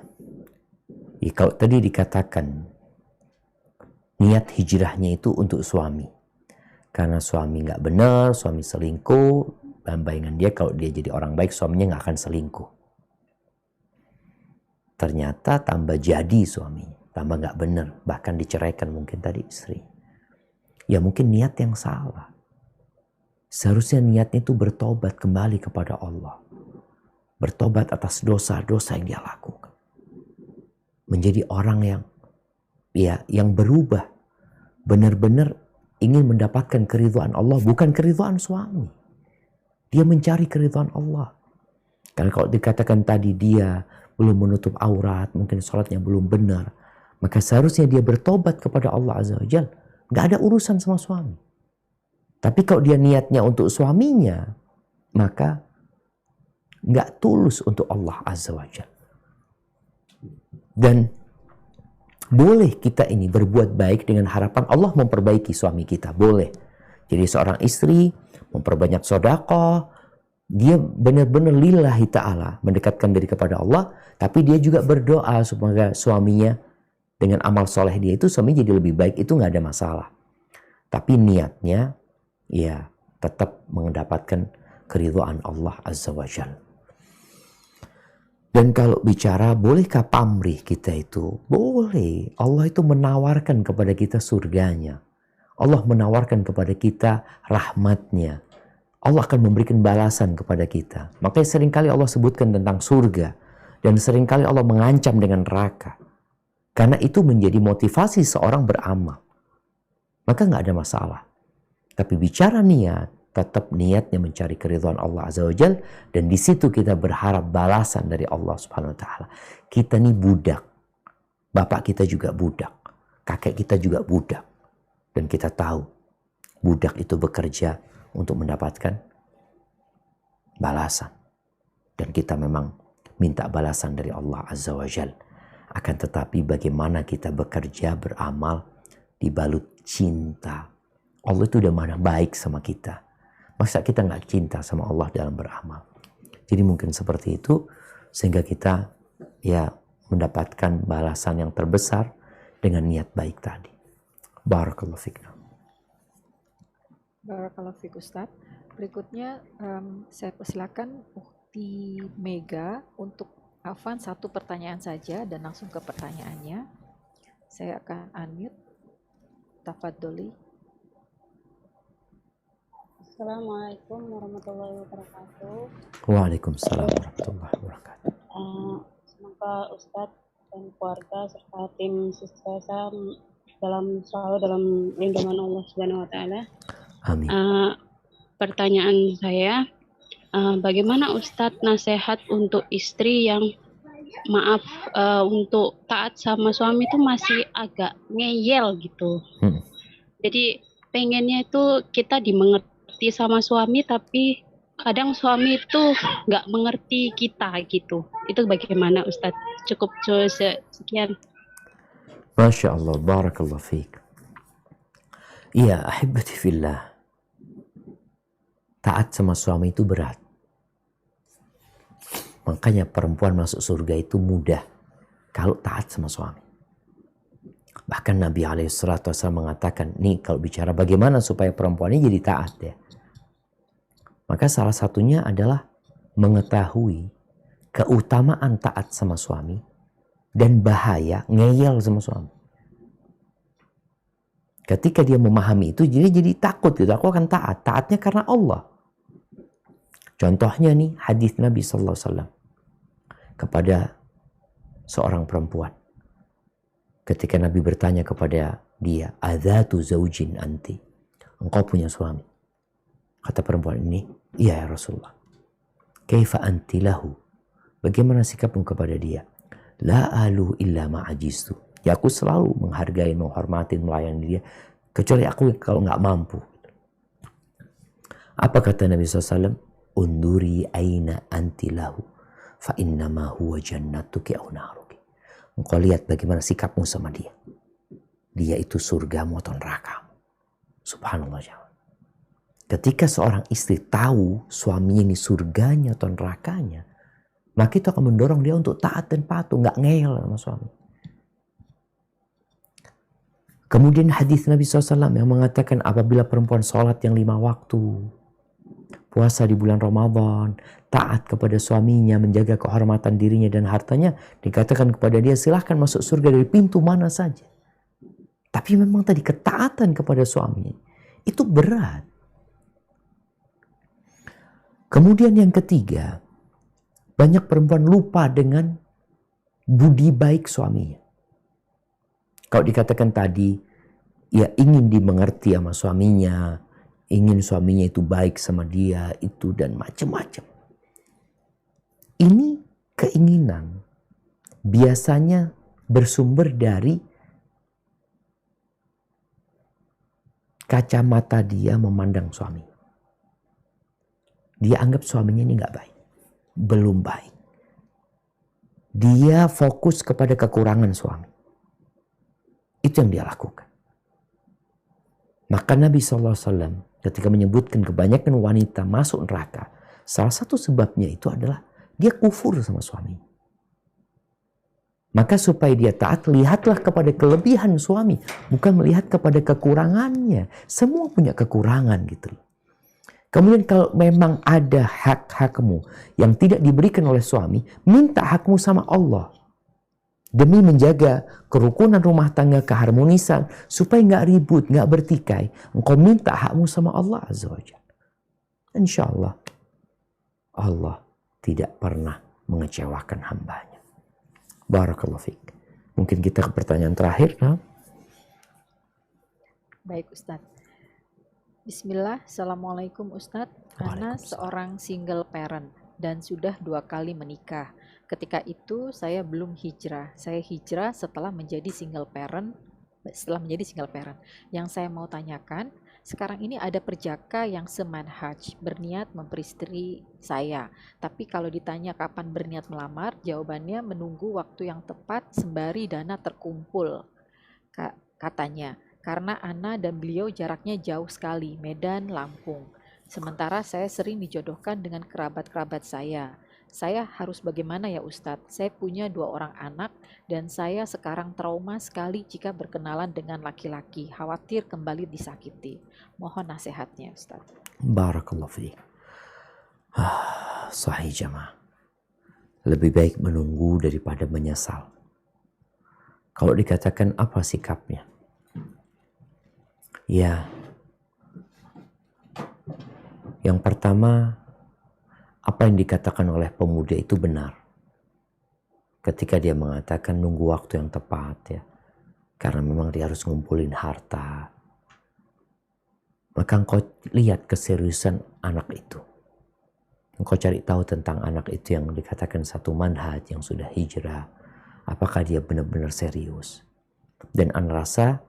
Kalau tadi dikatakan niat hijrahnya itu untuk suami. Karena suami nggak benar, suami selingkuh, dan bayangan dia kalau dia jadi orang baik suaminya nggak akan selingkuh. Ternyata tambah jadi suaminya, tambah nggak benar, bahkan diceraikan mungkin tadi istri. Ya mungkin niat yang salah. Seharusnya niatnya itu bertobat kembali kepada Allah. Bertobat atas dosa-dosa yang dia lakukan. Menjadi orang yang berubah. Benar-benar ingin mendapatkan keridhaan Allah, bukan keridhaan suami. Dia mencari keridhaan Allah. Karena kalau dikatakan tadi dia belum menutup aurat, mungkin sholatnya belum benar, maka seharusnya dia bertobat kepada Allah Azza wa Jalla. Gak ada urusan sama suami. Tapi kalau dia niatnya untuk suaminya, maka gak tulus untuk Allah Azza wa Jalla. Dan boleh kita ini berbuat baik dengan harapan Allah memperbaiki suami kita. Boleh. Jadi seorang istri memperbanyak sedekah, dia benar-benar lillahi ta'ala mendekatkan diri kepada Allah, tapi dia juga berdoa supaya suaminya dengan amal soleh dia itu suami jadi lebih baik, itu nggak ada masalah. Tapi niatnya ya tetap mendapatkan keridhaan Allah Azza wa Jalla. Dan kalau bicara bolehkah pamrih kita itu? Boleh. Allah itu menawarkan kepada kita surganya. Allah menawarkan kepada kita rahmatnya. Allah akan memberikan balasan kepada kita. Makanya seringkali Allah sebutkan tentang surga. Dan seringkali Allah mengancam dengan neraka. Karena itu menjadi motivasi seorang beramal. Maka nggak ada masalah. Tapi bicara niat, tetap niatnya mencari keridhaan Allah Azza wa Jalla. Dan di situ kita berharap balasan dari Allah Subhanahu wa Ta'ala. Kita nih budak. Bapak kita juga budak. Kakek kita juga budak. Dan kita tahu budak itu bekerja untuk mendapatkan balasan. Dan kita memang minta balasan dari Allah Azza wa Jalla. Akan tetapi bagaimana kita bekerja, beramal, dibalut cinta. Allah itu udah mana baik sama kita. Masa kita nggak cinta sama Allah dalam beramal? Jadi mungkin seperti itu. Sehingga kita mendapatkan balasan yang terbesar dengan niat baik tadi. Barakallahu fiqna. Barakallahu fiik Ustaz. Berikutnya saya persilakan Ukti Mega untuk Afwan satu pertanyaan saja dan langsung ke pertanyaannya. Saya akan unmute. Tafadholi. Assalamualaikum warahmatullahi wabarakatuh. Waalaikumsalam warahmatullahi wabarakatuh. Semoga Ustadz dan keluarga serta tim suksesan selalu dalam lindungan Allah Subhanahu wa Ta'ala. Amin. Pertanyaan saya, bagaimana Ustadz nasihat untuk istri yang untuk taat sama suami itu masih agak ngeyel gitu. Jadi pengennya itu kita dimengerti sama suami, tapi kadang suami itu nggak mengerti kita gitu. Itu bagaimana Ustadz? Cukup sekian. Masya Allah, barakallahu fiik. Iya, ahibati fillah. Taat sama suami itu berat. Makanya perempuan masuk surga itu mudah kalau taat sama suami. Bahkan Nabi SAW mengatakan, nih kalau bicara bagaimana supaya perempuan ini jadi taat ya. Maka salah satunya adalah mengetahui keutamaan taat sama suami dan bahaya ngeyel sama suami. Ketika dia memahami itu, jadi takut gitu. Aku akan taat. Taatnya karena Allah. Contohnya nih hadis Nabi SAW kepada seorang perempuan. Ketika Nabi bertanya kepada dia, adzatu zaujin anti, engkau punya suami? Kata perempuan ini, iya ya Rasulullah. Kaifa anti lahu? Bagaimana sikapmu kepada dia? La alu illa ma'ajistu. Ya aku selalu menghargai, menghormati, melayani dia. Kecuali aku kalau nggak mampu. Apa kata Nabi SAW? Unduri aina anti lahu. Fa innama huwa jannatuki au naruki. Engkau lihat bagaimana sikapmu sama dia. Dia itu surgamu atau nerakamu. Subhanallah. Ketika seorang istri tahu suaminya ini surganya atau nerakanya, maka itu akan mendorong dia untuk taat dan patuh, nggak ngeyel sama suami. Kemudian hadis Nabi SAW yang mengatakan apabila perempuan sholat yang 5 waktu, puasa di bulan Ramadan, taat kepada suaminya, menjaga kehormatan dirinya dan hartanya, dikatakan kepada dia silahkan masuk surga dari pintu mana saja. Tapi memang tadi ketaatan kepada suami itu berat. Kemudian yang ketiga, banyak perempuan lupa dengan budi baik suaminya. Kalau dikatakan tadi, ya ingin dimengerti sama suaminya, ingin suaminya itu baik sama dia, itu dan macam-macam. Ini keinginan biasanya bersumber dari kacamata dia memandang suami. Dia anggap suaminya ini nggak baik, belum baik. Dia fokus kepada kekurangan suami. Itu yang dia lakukan. Maka Nabi SAW ketika menyebutkan kebanyakan wanita masuk neraka, salah satu sebabnya itu adalah dia kufur sama suami. Maka supaya dia taat, lihatlah kepada kelebihan suami, bukan melihat kepada kekurangannya. Semua punya kekurangan gitu. Kemudian kalau memang ada hak-hakmu yang tidak diberikan oleh suami, minta hakmu sama Allah. Demi menjaga kerukunan rumah tangga, keharmonisan, supaya nggak ribut, nggak bertikai. Engkau minta hakmu sama Allah Azza wa Jalla. Insya Allah, Allah tidak pernah mengecewakan hambanya. Barakallahu fiik. Mungkin kita ke pertanyaan terakhir. Nah? Baik Ustadz. Bismillah, Assalamualaikum Ustadz. Ana seorang single parent dan sudah 2 kali menikah. Ketika itu saya belum hijrah. Saya hijrah setelah menjadi single parent. Yang saya mau tanyakan, sekarang ini ada perjaka yang semanhaj, berniat memperistri saya. Tapi kalau ditanya kapan berniat melamar, jawabannya menunggu waktu yang tepat sembari dana terkumpul. Katanya, karena Ana dan beliau jaraknya jauh sekali, Medan, Lampung. Sementara saya sering dijodohkan dengan kerabat-kerabat saya. Saya harus bagaimana ya Ustadz? Saya punya 2 orang anak dan saya sekarang trauma sekali jika berkenalan dengan laki-laki. Khawatir kembali disakiti. Mohon nasihatnya Ustadz. Barakallahu fiik. Sahih jamaah. Lebih baik menunggu daripada menyesal. Kalau dikatakan apa sikapnya? Ya, yang pertama, apa yang dikatakan oleh pemuda itu benar. Ketika dia mengatakan nunggu waktu yang tepat ya. Karena memang dia harus ngumpulin harta. Maka engkau lihat keseriusan anak itu. Engkau cari tahu tentang anak itu yang dikatakan satu manhaj yang sudah hijrah. Apakah dia benar-benar serius. Dan Ana rasa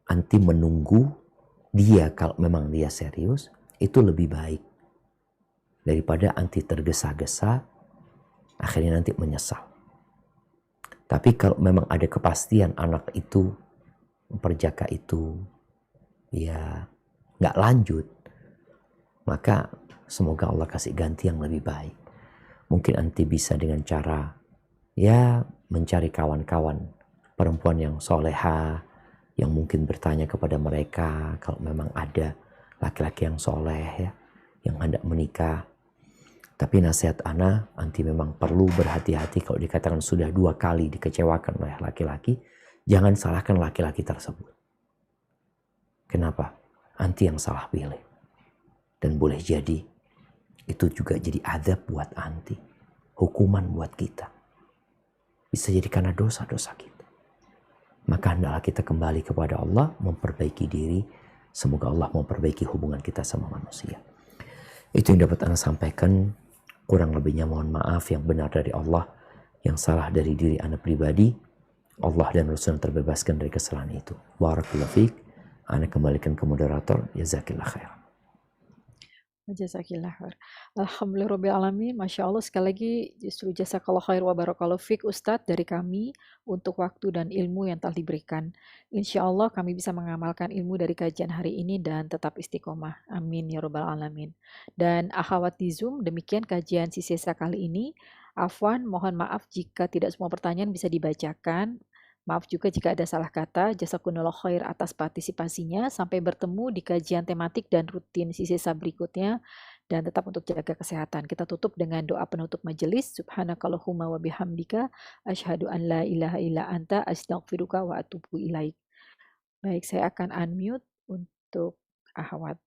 anti menunggu dia kalau memang dia serius. Itu lebih baik. Daripada anti tergesa-gesa, akhirnya nanti menyesal. Tapi kalau memang ada kepastian anak itu, perjaka itu, ya nggak lanjut, maka semoga Allah kasih ganti yang lebih baik. Mungkin anti bisa dengan cara ya mencari kawan-kawan perempuan yang soleha, yang mungkin bertanya kepada mereka kalau memang ada laki-laki yang soleh ya, yang hendak menikah. Tapi nasihat ana, anti memang perlu berhati-hati kalau dikatakan sudah 2 kali dikecewakan oleh laki-laki, jangan salahkan laki-laki tersebut. Kenapa? Anti yang salah pilih. Dan boleh jadi itu juga jadi azab buat anti, hukuman buat kita. Bisa jadi karena dosa-dosa kita. Maka hendaklah kita kembali kepada Allah, memperbaiki diri. Semoga Allah memperbaiki hubungan kita sama manusia. Itu yang dapat ana sampaikan. Kurang lebihnya mohon maaf, yang benar dari Allah, yang salah dari diri ana pribadi. Allah dan Rasul terbebaskan dari kesalahan itu. Barakallahu fiik. Ana kembalikan ke moderator. Jazakillah khair. Jazakillah khair. Alhamdulillahirabbil alamin. Masya Allah, sekali lagi justru jazakallah khair wa barakallahu fiik Ustadz dari kami untuk waktu dan ilmu yang telah diberikan. Insya Allah kami bisa mengamalkan ilmu dari kajian hari ini dan tetap istiqomah. Amin ya rabbal alamin. Dan akhwat di Zoom, demikian kajian sisa kali ini. Afwan, mohon maaf jika tidak semua pertanyaan bisa dibacakan. Maaf juga jika ada salah kata. Jazakumullah khair atas partisipasinya. Sampai bertemu di kajian tematik dan rutin sisa berikutnya. Dan tetap untuk jaga kesehatan. Kita tutup dengan doa penutup majelis. Subhanakallahumma wa bihamdika. Asyhadu an la ilaha illa anta. Astaghfiruka wa atubu ilaik. Baik, saya akan unmute untuk Ahwat.